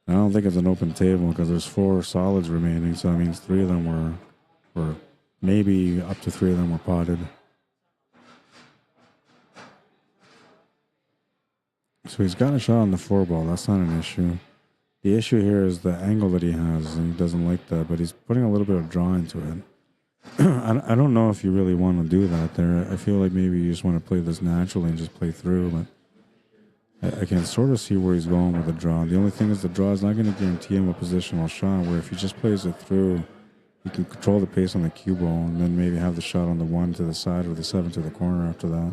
I don't think it's an open table because there's 4 solids remaining, so that means 3 of them were maybe up to 3 of them were potted. So he's got a shot on the 4 ball. That's not an issue. The issue here is the angle that he has, and he doesn't like that, but he's putting a little bit of draw into it. I don't know if you really want to do that there. I feel like maybe you just want to play this naturally and just play through, but I can sort of see where he's going with the draw. The only thing is the draw is not going to guarantee him a positional shot, where if he just plays it through, he can control the pace on the cue ball and then maybe have the shot on the 1 to the side or the 7 to the corner after that.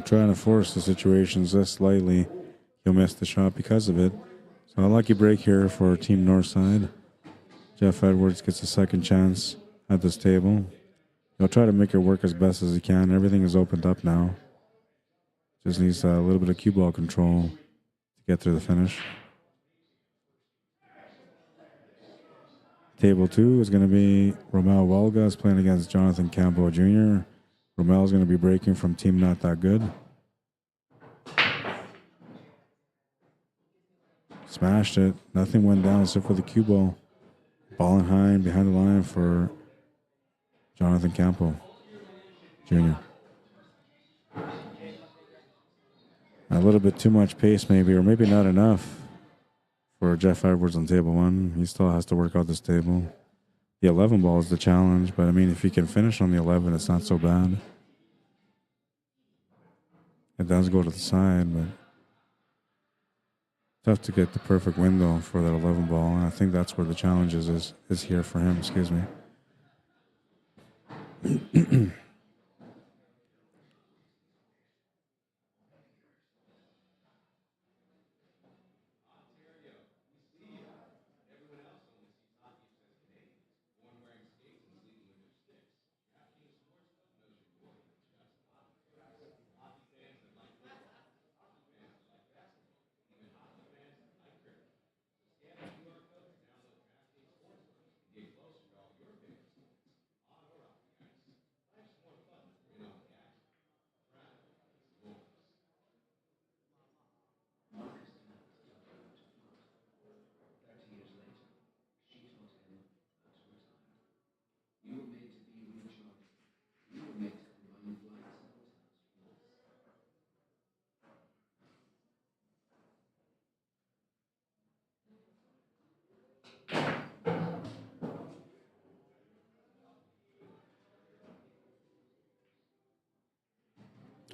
Trying to force the situations just slightly. He'll miss the shot because of it. So a lucky break here for Team Northside. Jeff Edwards gets a second chance at this table. He'll try to make it work as best as he can. Everything is opened up now. Just needs a little bit of cue ball control to get through the finish. Table 2 is going to be Romel Walgas playing against Jonathan Campbell Jr. Romel's going to be breaking from Team Not That Good. Smashed it. Nothing went down except for the cue ball. Ball in high behind the line for Jonathan Campo Jr. A little bit too much pace, maybe, or maybe not enough for Jeff Edwards on table one. He still has to work out this table. The 11 ball is the challenge, but I mean, if he can finish on the 11, it's not so bad. It does go to the side, but tough to get the perfect window for that 11 ball. And I think that's where the challenge is here for him. Excuse me.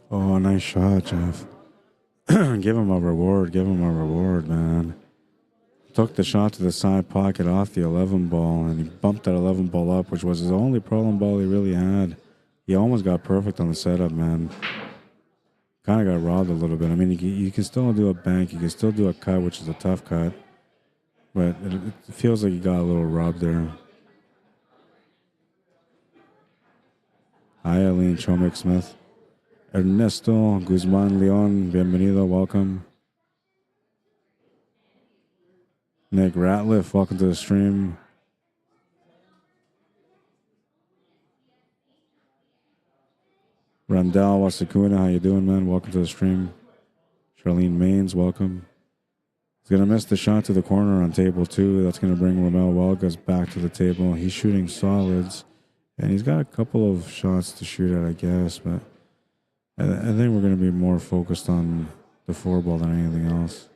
Oh, nice shot, Jeff. Give him a reward. Give him a reward, man. Took the shot to the side pocket off the 11 ball, and he bumped that 11 ball up, which was his only problem ball he really had. He almost got perfect on the setup, man. Kind of got robbed a little bit. I mean, you can still do a bank. You can still do a cut, which is a tough cut. But it feels like he got a little robbed there. Hi, Eileen Chomick-Smith. Ernesto Guzman Leon, bienvenido, welcome. Nick Ratliff, welcome to the stream. Randall Wasakuna, how you doing, man? Welcome to the stream. Charlene Maines, welcome. He's going to miss the shot to the corner on table 2. That's going to bring Ramel Welgas back to the table. He's shooting solids, and he's got a couple of shots to shoot at, I guess, but I think we're going to be more focused on the 4 ball than anything else.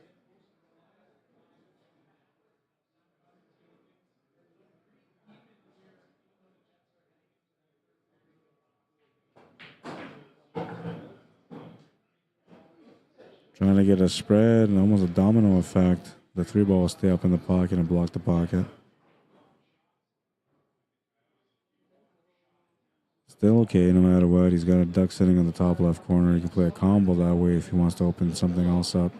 Trying to get a spread and almost a domino effect. The 3 ball will stay up in the pocket and block the pocket. Still okay no matter what. He's got a duck sitting in the top left corner. He can play a combo that way if he wants to open something else up.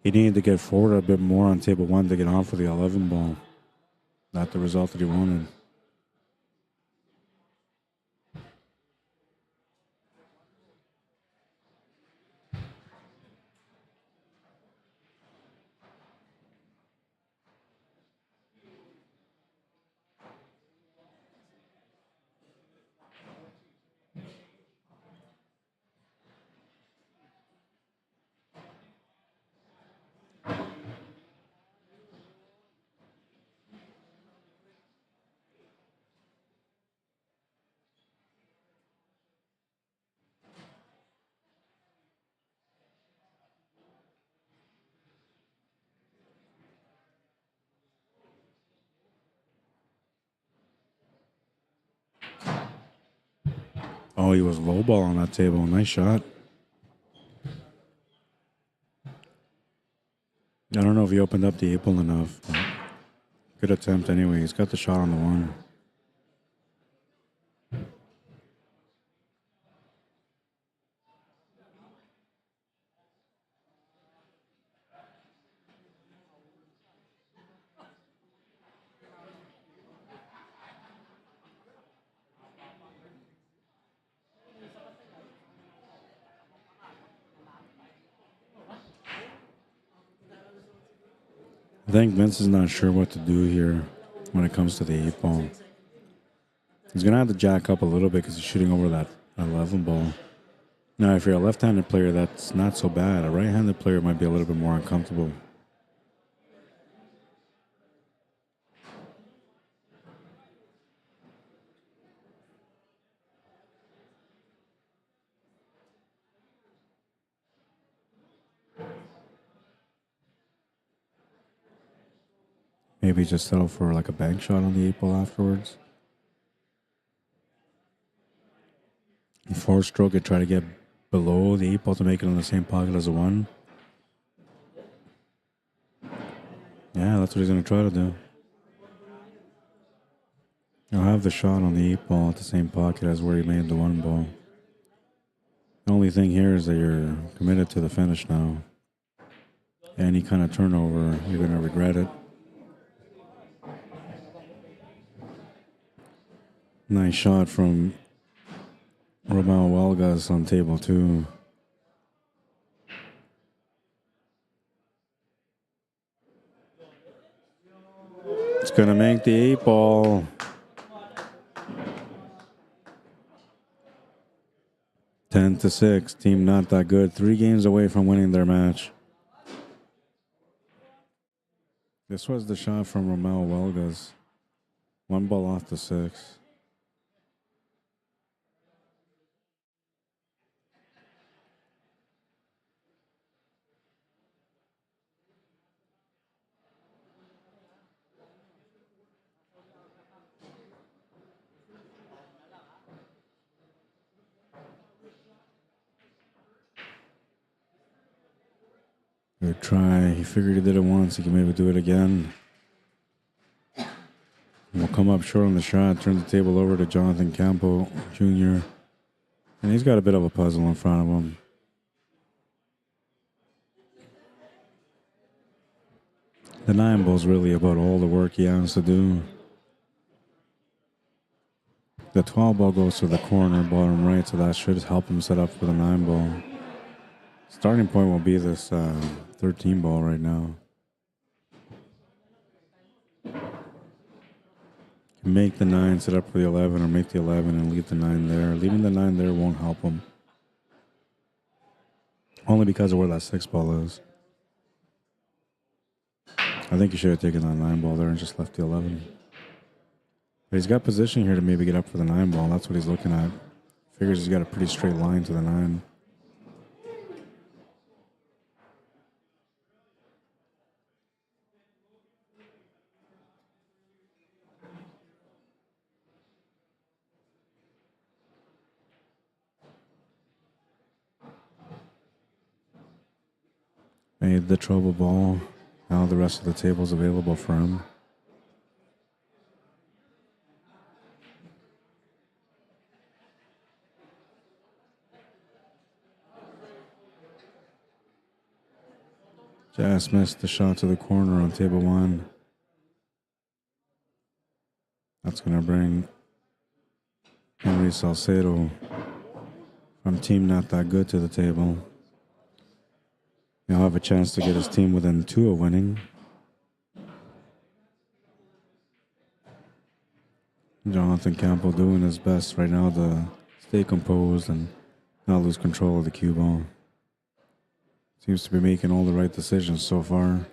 He needed to get forward a bit more on table 1 to get on for the 11 ball. Not the result that he wanted. Oh, he was low ball on that table. Nice shot. if he opened up the 8-ball enough. Good attempt anyway. He's got the shot on the 1. I think Vince is not sure what to do here when it comes to the 8-ball. He's going to have to jack up a little bit because he's shooting over that 11 ball. Now, if you're a left-handed player, that's not so bad. A right-handed player might be a little bit more uncomfortable. Maybe just settle for like a bank shot on the 8-ball afterwards. The 4-stroke it, try to get below the 8-ball to make it in the same pocket as the 1. Yeah, that's what he's going to try to do. He'll have the shot on the 8-ball at the same pocket as where he made the 1 ball. The only thing here is that you're committed to the finish now. Any kind of turnover, you're going to regret it. Nice shot from Romeo Walgas on table 2. It's going to make the 8-ball. Ten to 6. Team not that good. 3 games away from winning their match. This was the shot from Romeo Walgas. 1 ball off the 6. Good try. He figured he did it once. He can maybe do it again. We'll come up short on the shot. Turn the table over to Jonathan Campo Jr. And he's got a bit of a puzzle in front of him. The 9 ball's really about all the work he has to do. The 12 ball goes to the corner, bottom right, so that should help him set up for the 9 ball. Starting point will be this 13 ball right now. Make the 9, set up for the 11, or make the 11 and leave the 9 there. Leaving the 9 there won't help him. Only because of where that 6 ball is. I think he should have taken that 9 ball there and just left the 11. But he's got position here to maybe get up for the 9 ball. That's what he's looking at. Figures he's got a pretty straight line to the 9. Made the trouble ball. Now the rest of the table's available for him. Just missed the shot to the corner on table 1. That's going to bring Henry Salcedo from Team Not That Good to the table. He'll have a chance to get his team within 2 of winning. Jonathan Campbell doing his best right now to stay composed and not lose control of the cue ball. Seems to be making all the right decisions so far.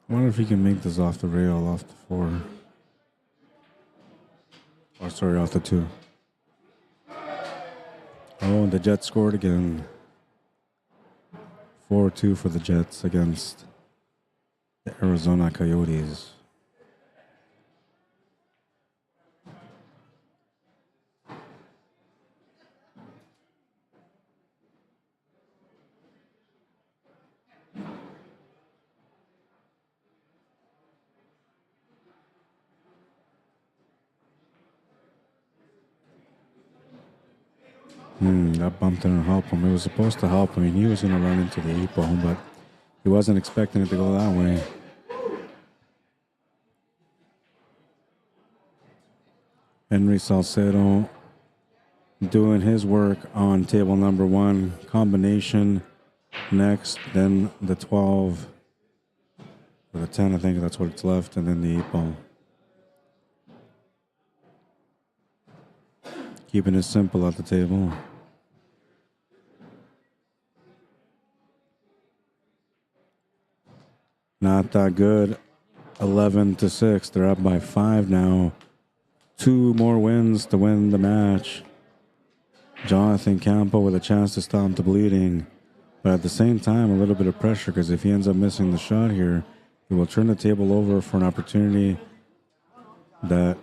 I wonder if he can make this off the rail, off the 4. Or sorry, off the 2. Oh, and the Jets scored again. 4-2 for the Jets against the Arizona Coyotes. That bump didn't help him. It was supposed to help him. He knew he was going to run into the 8-ball, but he wasn't expecting it to go that way. Henry Salcedo doing his work on table number 1. Combination next, then the 12 or the 10, I think that's what it's left, and then the 8-ball. Keeping it simple at the table. Not that good. 11-6. They're up by 5 now. 2 more wins to win the match. Jonathan Campo with a chance to stop the bleeding. But at the same time, a little bit of pressure, because if he ends up missing the shot here, he will turn the table over for an opportunity that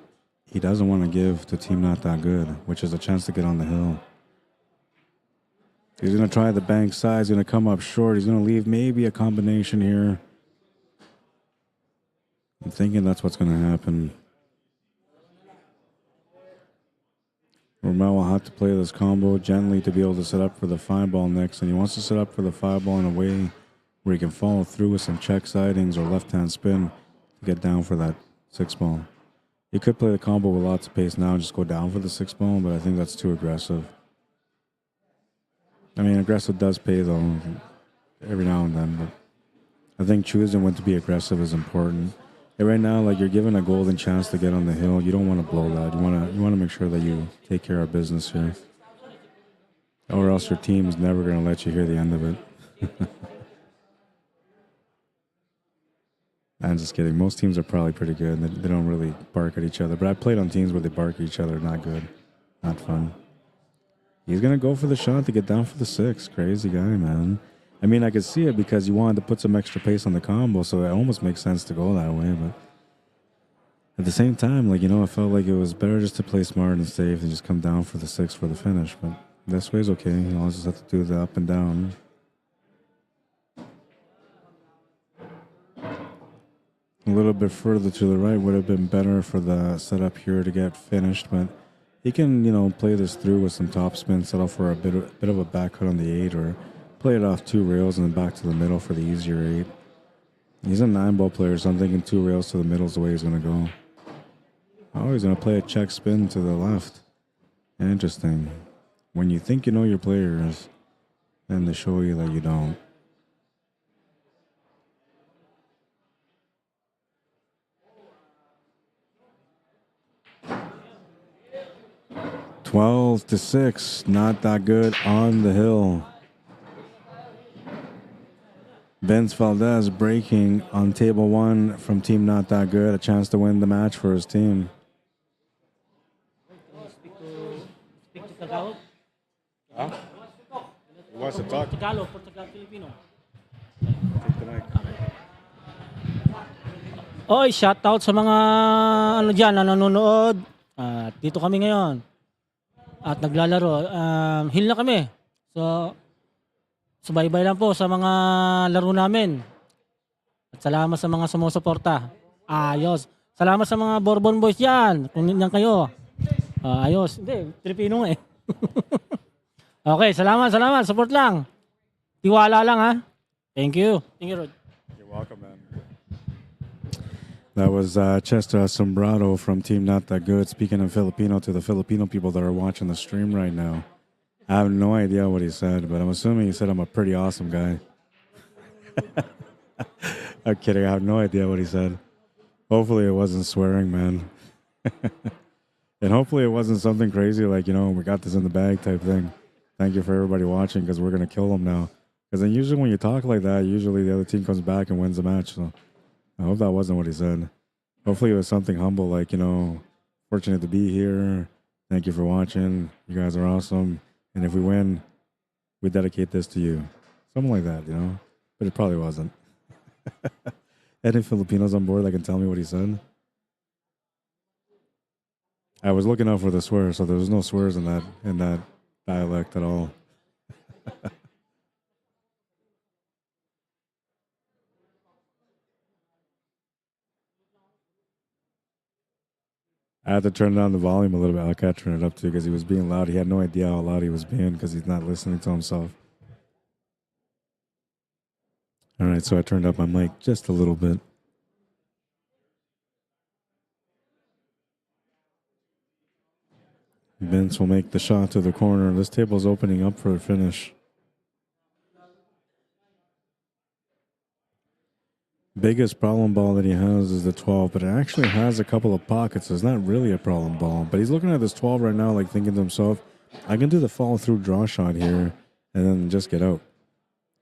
he doesn't want to give to team not that good, which is a chance to get on the hill. He's going to try the bank side. He's going to come up short. He's going to leave maybe a combination here. I'm thinking that's what's going to happen. Romel will have to play this combo gently to be able to set up for the 5-ball next, and he wants to set up for the 5-ball in a way where he can follow through with some check sidings or left-hand spin to get down for that 6-ball. He could play the combo with lots of pace now and just go down for the 6-ball, but I think that's too aggressive. I mean, aggressive does pay, though, every now and then, but I think choosing when to be aggressive is important. And right now, like, you're given a golden chance to get on the hill. You don't want to blow that. You want to make sure that you take care of business here, or else your team's never going to let you hear the end of it. I'm just kidding. Most teams are probably pretty good. They don't really bark at each other. But I played on teams where they bark at each other. Not good. Not fun. He's going to go for the shot to get down for the 6. Crazy guy, man. I mean, I could see it because you wanted to put some extra pace on the combo, so it almost makes sense to go that way. But at the same time, like, you know, I felt like it was better just to play smart and safe and just come down for the 6 for the finish. But this way is okay. I'll just have to do the up and down. A little bit further to the right would have been better for the setup here to get finished, but he can, you know, play this through with some topspin, settle for a bit of a back cut on the 8, or play it off 2 rails and then back to the middle for the easier 8. He's a 9-ball player, so I'm thinking 2 rails to the middle is the way he's going to go. Oh, he's going to play a check spin to the left. Interesting. When you think you know your players, then they show you that you don't. $12-6, not that good on the hill. Vince Valdez breaking on table 1 from team not that good. A chance to win the match for his team. Speak to Tagalog? Huh? He wants to talk. Tagalog, Filipino. Take the mic. Oy, shoutout sa mga ano diyan na nanonood. Dito kami ngayon. At naglalaro. Heal na kami. So, subaybay lang po sa mga laro namin. At salamat sa mga sumusuporta. Ayos. Salamat sa mga Bourbon Boys dyan. Kung nandiyan kayo. Ayos. Hindi, Pilipino nga eh. Okay, salamat. Support lang. Tiwala lang ha. Thank you. Thank you, Rod. You're welcome, man. That was Chester Asombrado from Team Not That Good, speaking in Filipino to the Filipino people that are watching the stream right now. I have no idea what he said, but I'm assuming he said I'm a pretty awesome guy. I'm kidding. I have no idea what he said. Hopefully it wasn't swearing, man. And hopefully it wasn't something crazy like, you know, we got this in the bag type thing. Thank you for everybody watching, because we're going to kill them now. Because then usually when you talk like that, usually the other team comes back and wins the match. So I hope that wasn't what he said. Hopefully it was something humble like, you know, fortunate to be here. Thank you for watching. You guys are awesome. And if we win, we dedicate this to you. Something like that, you know? But it probably wasn't. Any Filipinos on board that can tell me what he said? I was looking out for the swear, so there was no swears in that dialect at all. I had to turn down the volume a little bit. I can't turn it up too because he was being loud. He had no idea how loud he was being because he's not listening to himself. All right, so I turned up my mic just a little bit. Vince will make the shot to the corner. This table's opening up for a finish. Biggest problem ball that he has is the 12, but it actually has a couple of pockets. So it's not really a problem ball. But he's looking at this 12 right now, like thinking to himself, I can do the follow-through draw shot here and then just get out.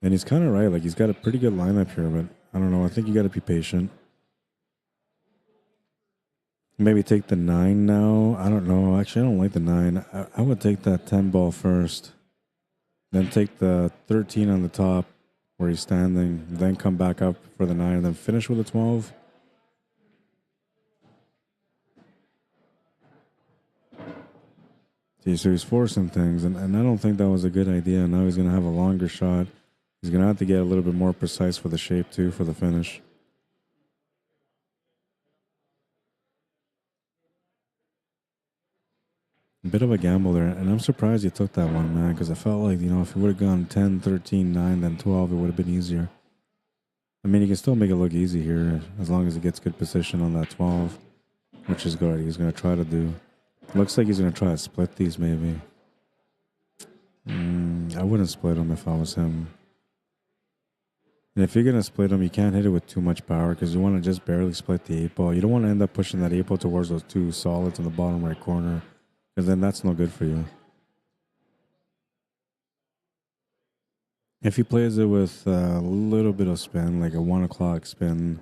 And he's kind of right. Like, he's got a pretty good lineup here, but I don't know. I think you got to be patient. Maybe take the 9 now. I don't know. Actually, I don't like the 9. I would take that 10 ball first. Then take the 13 on the top where he's standing. Then come back up for the 9 and then finish with a 12. See, so he's forcing things, and I don't think that was a good idea. Now he's going to have a longer shot. He's going to have to get a little bit more precise for the shape, too, for the finish. A bit of a gamble there, and I'm surprised he took that one, man, because I felt like, you know, if he would have gone 10, 13, 9, then 12, it would have been easier. I mean, he can still make it look easy here as long as he gets good position on that 12, which is good. He's going to try to do. Looks like he's going to try to split these, maybe. I wouldn't split him if I was him. And if you're going to split them, you can't hit it with too much power because you want to just barely split the 8 ball. You don't want to end up pushing that 8 ball towards those 2 solids in the bottom right corner because then that's no good for you. If he plays it with a little bit of spin, like a 1 o'clock spin,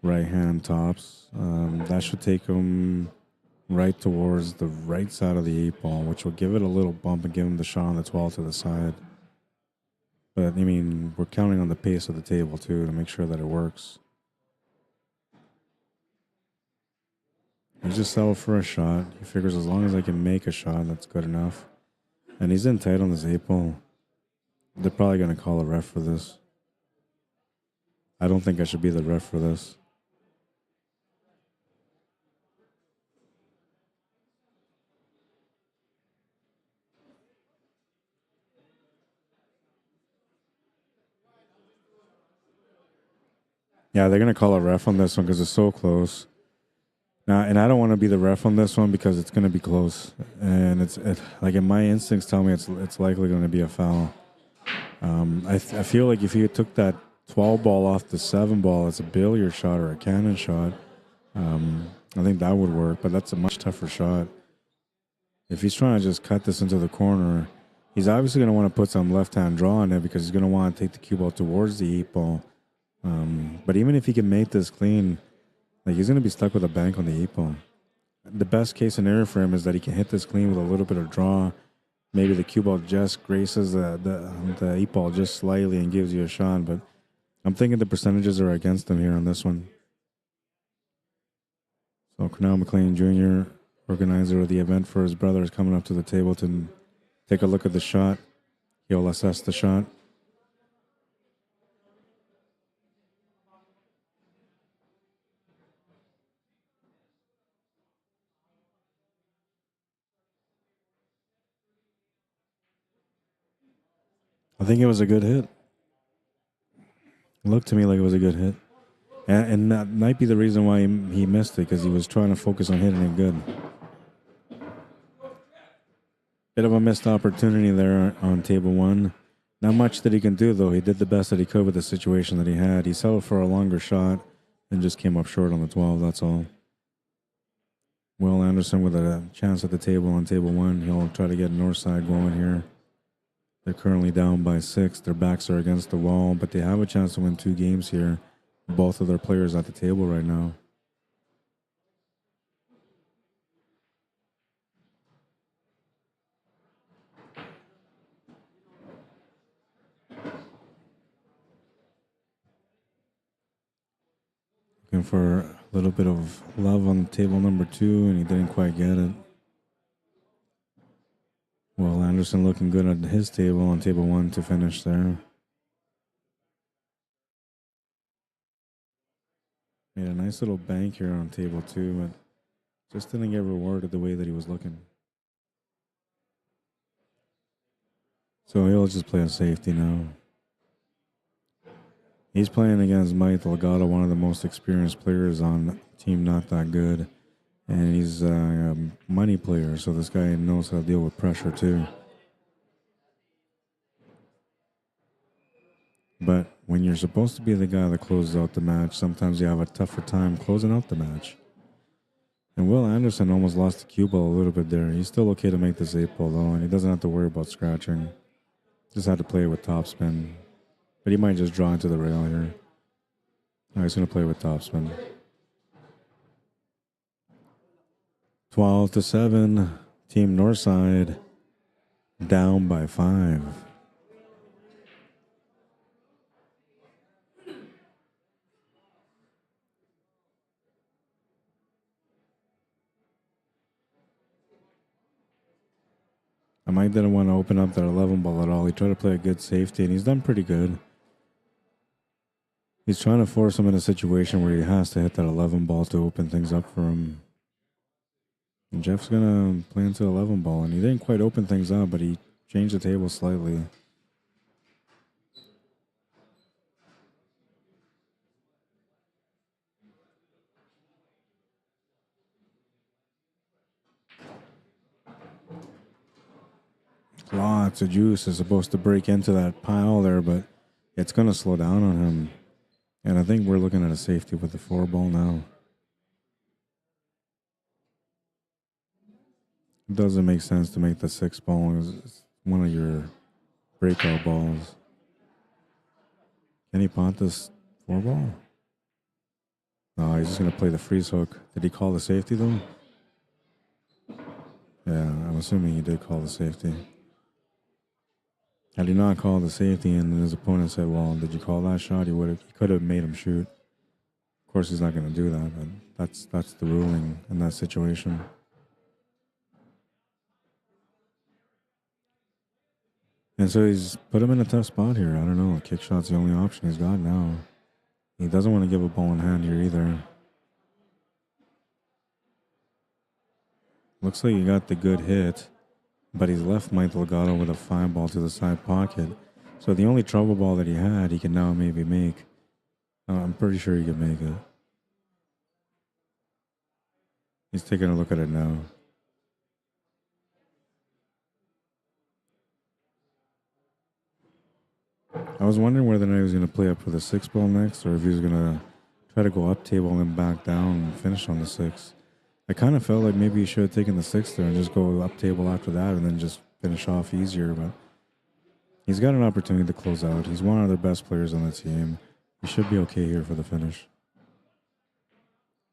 right hand tops, that should take him right towards the right side of the 8 ball, which will give it a little bump and give him the shot on the 12 to the side. But, I mean, we're counting on the pace of the table, too, to make sure that it works. He's just settled for a shot. He figures as long as I can make a shot, that's good enough. And he's in tight on this 8 ball. They're probably going to call a ref for this. I don't think I should be the ref for this. Yeah, they're going to call a ref on this one because it's so close. Now, and I don't want to be the ref on this one because it's going to be close. And it's like my instincts tell me it's likely going to be a foul. I feel like if he took that 12 ball off the 7 ball, it's a billiard shot or a cannon shot. I think that would work, but that's a much tougher shot. If he's trying to just cut this into the corner, he's obviously going to want to put some left-hand draw on it because he's going to want to take the cue ball towards the 8 ball. But even if he can make this clean, like he's going to be stuck with a bank on the 8 ball. The best case scenario for him is that he can hit this clean with a little bit of draw. Maybe the cue ball just graces the 8 ball just slightly and gives you a shot. But I'm thinking the percentages are against him here on this one. So Wally Mclean Jr., organizer of the event for his brother, is coming up to the table to take a look at the shot. He'll assess the shot. I think it was a good hit. It looked to me like it was a good hit. And that might be the reason why he missed it, because he was trying to focus on hitting it good. Bit of a missed opportunity there on table 1. Not much that he can do, though. He did the best that he could with the situation that he had. He settled for a longer shot and just came up short on the 12, that's all. Will Anderson with a chance at the table on table 1. He'll try to get Northside going here. They're currently down by 6. Their backs are against the wall, but they have a chance to win 2 games here. Both of their players at the table right now. Looking for a little bit of love on table number 2, and he didn't quite get it. Well, Anderson looking good at his table on table 1 to finish there. Made a nice little bank here on table 2, but just didn't get rewarded the way that he was looking. So he'll just play a safety now. He's playing against Mike Delgado, one of the most experienced players on Team Not That Good. And he's a money player, so this guy knows how to deal with pressure too. But when you're supposed to be the guy that closes out the match, sometimes you have a tougher time closing out the match. And Will Anderson almost lost the cue ball a little bit there. He's still okay to make this 8-ball though, and he doesn't have to worry about scratching. Just had to play with topspin. But he might just draw into the rail here. No, he's going to play with topspin. 12-7. Team Northside down by 5. Mike didn't want to open up that 11 ball at all. He tried to play a good safety, and he's done pretty good. He's trying to force him in a situation where he has to hit that 11 ball to open things up for him. And Jeff's going to play into 11 ball, and he didn't quite open things up, but he changed the table slightly. Lots of juice is supposed to break into that pile there, but it's going to slow down on him. And I think we're looking at a safety with the 4 ball now. It doesn't make sense to make the 6 ball. It's one of your breakout balls. Can he punt this 4 ball? No, he's just going to play the freeze hook. Did he call the safety though? Yeah, I'm assuming he did call the safety. Had he not called the safety and his opponent said, well, did you call that shot? He could have made him shoot. Of course, he's not going to do that, but that's the ruling in that situation. And so he's put him in a tough spot here. I don't know. Kick shot's the only option he's got now. He doesn't want to give a ball in hand here either. Looks like he got the good hit, but he's left Mike Delgado with a 5 ball to the side pocket. So the only trouble ball that he had, he can now maybe make. I'm pretty sure he can make it. He's taking a look at it now. I was wondering whether or not he was going to play up with a 6 ball next, or if he was going to try to go up table and then back down and finish on the 6. I kind of felt like maybe he should have taken the 6 there and just go up table after that and then just finish off easier, but he's got an opportunity to close out. He's one of their best players on the team. He should be okay here for the finish.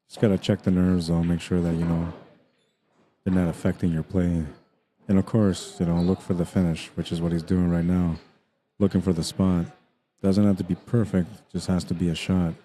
Just got to check the nerves though, make sure that, they're not affecting your play. And of course, look for the finish, which is what he's doing right now. Looking for the spot. Doesn't have to be perfect, just has to be a shot.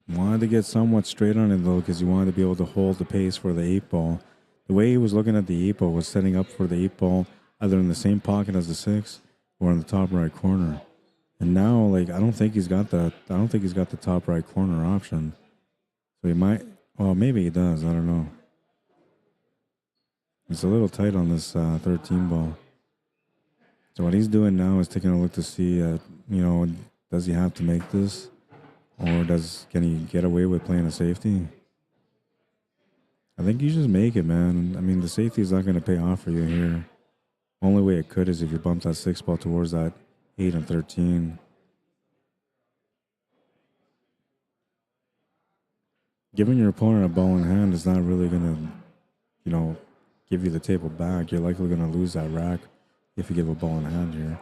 Wanted to get somewhat straight on it though, because he wanted to be able to hold the pace for the 8 ball. The way he was looking at the 8 ball was setting up for the 8 ball either in the same pocket as the 6 or in the top right corner. And now, I don't think he's got the top right corner option. So he might. Well, maybe he does. I don't know. It's a little tight on this 13 ball. So what he's doing now is taking a look to see, does he have to make this? Or can he get away with playing a safety? I think you just make it, man. I mean, the safety is not going to pay off for you here. Only way it could is if you bump that 6 ball towards that 8 and 13. Giving your opponent a ball in hand is not really going to, give you the table back. You're likely going to lose that rack if you give a ball in hand here.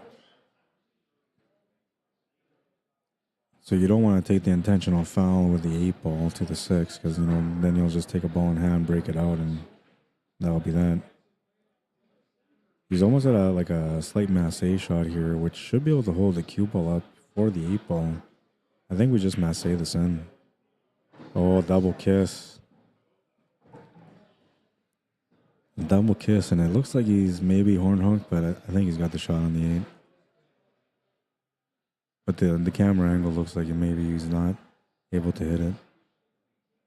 So you don't want to take the intentional foul with the 8 ball to the 6 because, then you'll just take a ball in hand, break it out, and that'll be that. He's almost at like a slight masse shot here, which should be able to hold the cue ball up for the 8-ball. I think we just masse this in. Oh, double kiss. Double kiss, and it looks like he's maybe horn hooked, but I think he's got the shot on the 8. But the camera angle looks like maybe he's not able to hit it.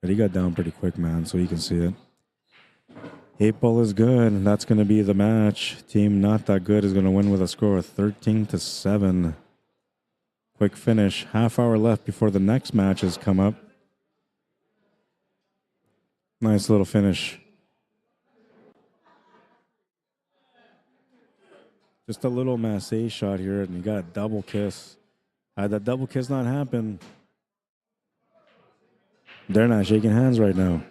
But he got down pretty quick, man, so you can see it. 8-ball is good, and that's going to be the match. Team not that good is going to win with a score of 13-7. Quick finish. Half hour left before the next matches come up. Nice little finish. Just a little masse shot here, and you got a double kiss. Had that double kiss not happen, they're not shaking hands right now.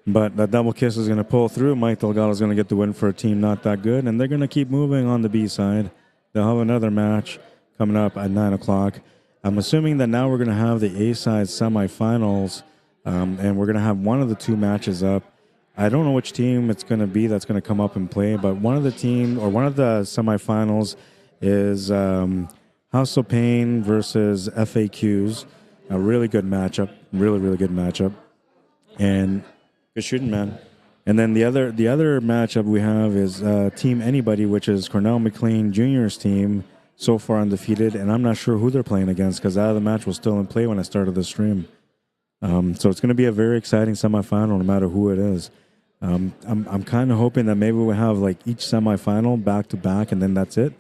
But that double kiss is going to pull through. Mike Delgado is going to get the win for a team not that good, and they're going to keep moving on the B side. They'll have another match coming up at 9 o'clock. I'm assuming that now we're going to have the A side semifinals, and we're going to have one of the two matches up. I don't know which team it's going to be that's going to come up and play, but one of the semifinals is House of Pain versus FAQs. A really good matchup, really good matchup, and good shooting, man. And then the other matchup we have is Team Anybody, which is Cornell McLean Jr.'s team, so far undefeated, and I'm not sure who they're playing against because that other match was still in play when I started the stream. So it's going to be a very exciting semifinal, no matter who it is. I'm kind of hoping that maybe we'll have like each semifinal back to back, and then that's it.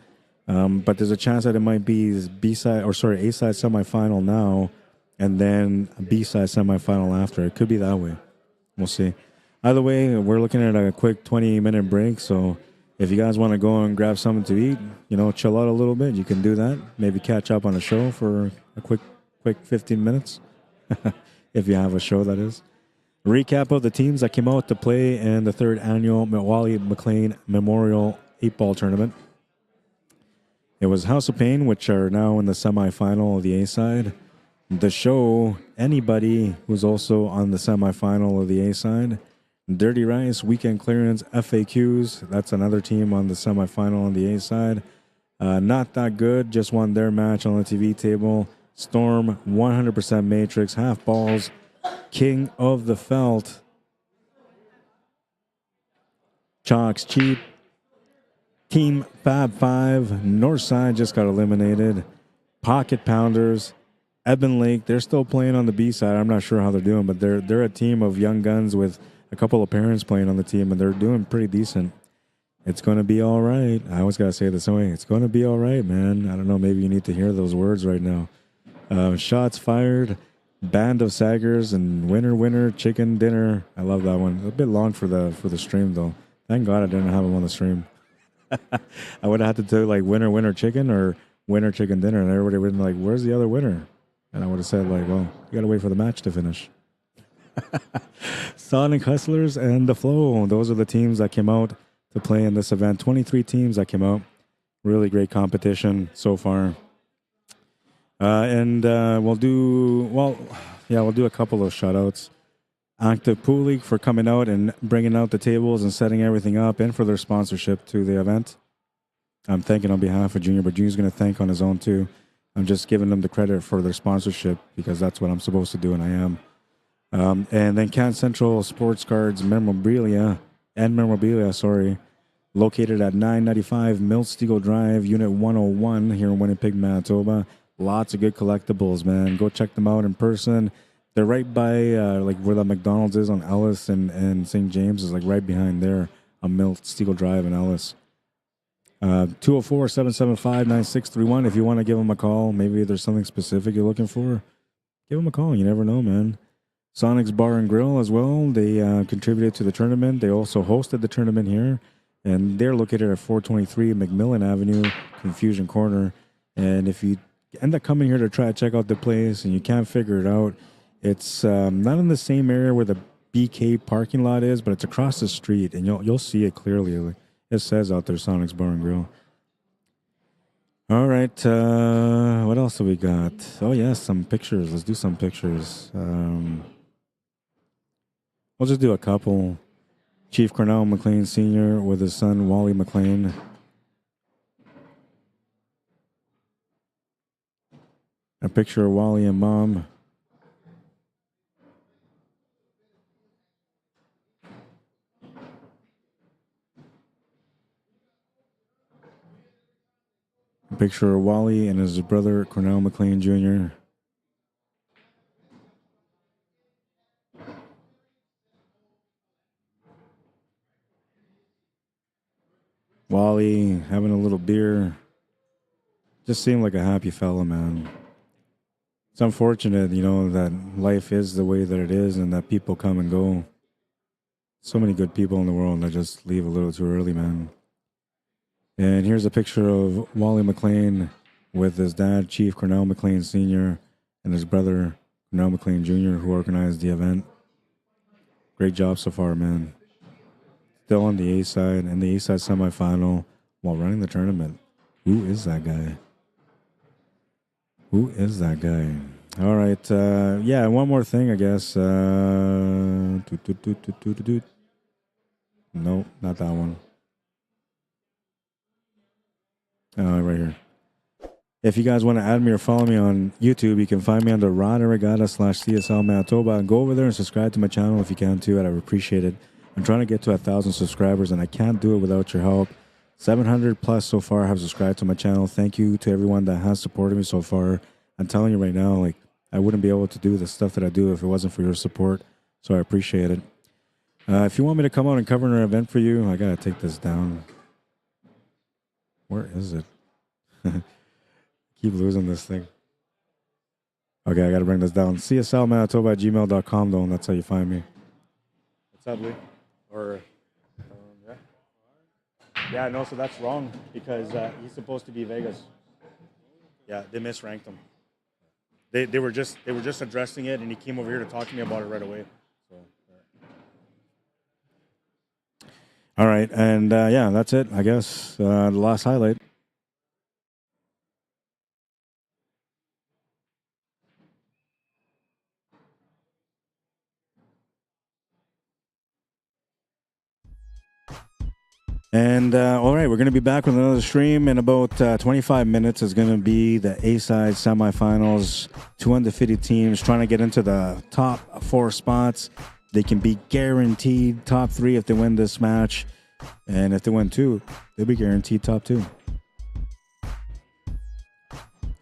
But there's a chance that it might be A side semifinal now, and then a B side semifinal after. It could be that way. We'll see. Either way, we're looking at a quick 20-minute break. So if you guys want to go and grab something to eat, chill out a little bit, you can do that. Maybe catch up on a show for a quick 15 minutes, if you have a show, that is. Recap of the teams that came out to play in the 3rd annual Wally Mclean Memorial 8-ball tournament. It was House of Pain, which are now in the semifinal of the A side. The show, Anybody, who's also on the semifinal of the A side. Dirty Rice, Weekend Clearance, FAQs. That's another team on the semifinal on the A side. Not That Good, just won their match on the TV table. Storm, 100% Matrix, half balls. King of the Felt, Chalks Cheap, Team Fab 5, Northside just got eliminated. Pocket Pounders, Eben Lake, they're still playing on the B side. I'm not sure how they're doing, but they're a team of young guns with a couple of parents playing on the team, and they're doing pretty decent. It's going to be all right. I always got to say this way. It's going to be all right, man. I don't know. Maybe you need to hear those words right now. Shots fired. Band of Saggers and Winner Chicken Dinner. I love that one. A bit long for the stream though. Thank God I didn't have them on the stream. I would have had to do like Winner Chicken or Winner Chicken Dinner, and everybody would have been like, "Where's the other winner?" And I would have said like, "Well, you gotta wait for the match to finish." Sonic Hustlers and The Flow. Those are the teams that came out to play in this event. 23 teams that came out. Really great competition so far. We'll do a couple of shout-outs. Active Pool League for coming out and bringing out the tables and setting everything up, and for their sponsorship to the event. I'm thanking on behalf of Junior, but Junior's going to thank on his own too. I'm just giving them the credit for their sponsorship because that's what I'm supposed to do, and I am. And then Can Central Sports Cards memorabilia, located at 995 Milsteagle Drive, Unit 101 here in Winnipeg, Manitoba. Lots of good collectibles, man. Go check them out in person. They're right by like where the McDonald's is on Ellis and St. James is like right behind there on Milsteagle Drive in Ellis. 204-775-9631. If you want to give them a call, maybe there's something specific you're looking for, give them a call. You never know, man. SONIX Bar and Grill as well. They contributed to the tournament. They also hosted the tournament here, and they're located at 423 McMillan Avenue, Confusion Corner. And if you end up coming here to try to check out the place and you can't figure it out, it's not in the same area where the BK parking lot is, but it's across the street, and you'll see it clearly. It says out there, SONIX Bar and Grill. All right, what else do we got? Oh, yes, some pictures. Let's do some pictures. We'll just do a couple. Chief Cornell McLean Sr. with his son, Wally Mclean. A picture of Wally and Mom. A picture of Wally and his brother, Cornell McLean Jr. Wally having a little beer. Just seemed like a happy fella, man. It's unfortunate, you know, that life is the way that it is and that people come and go. So many good people in the world that just leave a little too early, man. And here's a picture of Wally Mclean with his dad, Chief Cornell McLean Sr., and his brother, Cornell McLean Jr., who organized the event. Great job so far, man. Still on the A side and the A side semifinal while running the tournament. Who is that guy? Who is that guy? All right. Yeah, one more thing, I guess. No, not that one. Right here. If you guys want to add me or follow me on YouTube, you can find me under Arriagada/CSLMANITOBA and go over there and subscribe to my channel if you can too. I'd appreciate it. I'm trying to get to 1,000 subscribers and I can't do it without your help. 700 plus so far have subscribed to my channel. Thank you to everyone that has supported me so far. I'm telling you right now, like, I wouldn't be able to do the stuff that I do if it wasn't for your support. So I appreciate it. If you want me to come out and cover an event for you, I gotta take this down. Where is it? Keep losing this thing. Okay, I gotta bring this down. CSLMANITOBA@gmail.com though, and that's how you find me. What's up, Lee? Or yeah, no, so that's wrong because he's supposed to be Vegas. Yeah, they misranked him. They were just addressing it, and he came over here to talk to me about it right away. So, all right, and yeah, that's it. I guess the last highlight. And all right, we're going to be back with another stream in about 25 minutes. It's going to be the A-side semifinals. 2 undefeated teams trying to get into the top 4 spots. They can be guaranteed top 3 if they win this match. And if they win 2, they'll be guaranteed top 2.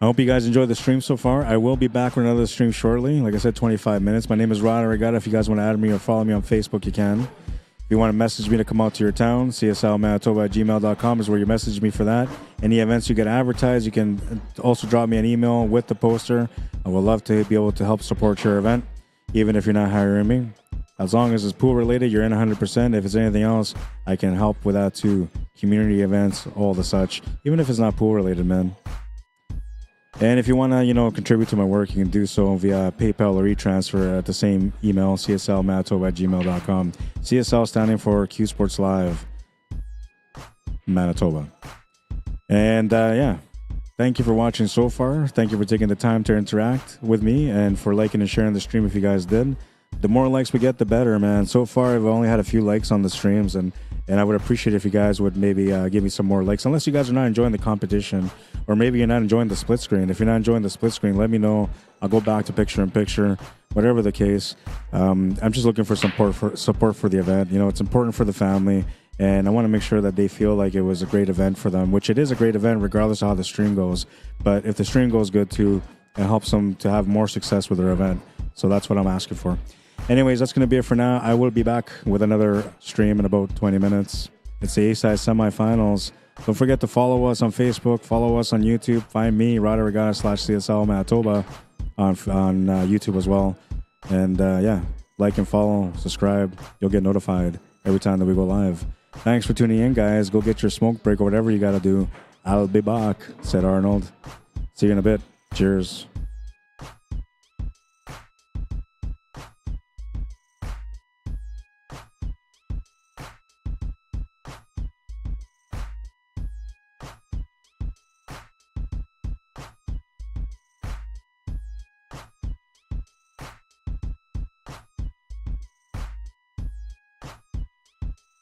I hope you guys enjoyed the stream so far. I will be back with another stream shortly. Like I said, 25 minutes. My name is Rod Arriagada. If you guys want to add me or follow me on Facebook, you can. If you want to message me to come out to your town, CSLMANITOBA@gmail.com is where you message me for that. Any events you get advertised, you can also drop me an email with the poster. I would love to be able to help support your event, even if you're not hiring me. As long as it's pool related, you're in 100%. If it's anything else, I can help with that too. Community events, all the such. Even if it's not pool related, man. And if you want to, contribute to my work, you can do so via PayPal or e-transfer at the same email, CSLMANITOBA@gmail.com. CSL standing for QSports Live Manitoba. And yeah, thank you for watching so far. Thank you for taking the time to interact with me and for liking and sharing the stream if you guys did. The more likes we get, the better, man. So far, I've only had a few likes on the streams, and I would appreciate if you guys would maybe give me some more likes, unless you guys are not enjoying the competition, or maybe you're not enjoying the split screen. If you're not enjoying the split screen, let me know. I'll go back to picture-in-picture, whatever the case. I'm just looking for support for the event. It's important for the family, and I want to make sure that they feel like it was a great event for them, which it is a great event regardless of how the stream goes. But if the stream goes good too, it helps them to have more success with their event. So that's what I'm asking for. Anyways, that's going to be it for now. I will be back with another stream in about 20 minutes. It's the A-side semifinals. Don't forget to follow us on Facebook, follow us on YouTube. Find me, Rod Arriagada/CSLMANITOBA on YouTube as well. And yeah, like and follow, subscribe. You'll get notified every time that we go live. Thanks for tuning in, guys. Go get your smoke break or whatever you got to do. I'll be back, said Arnold. See you in a bit. Cheers.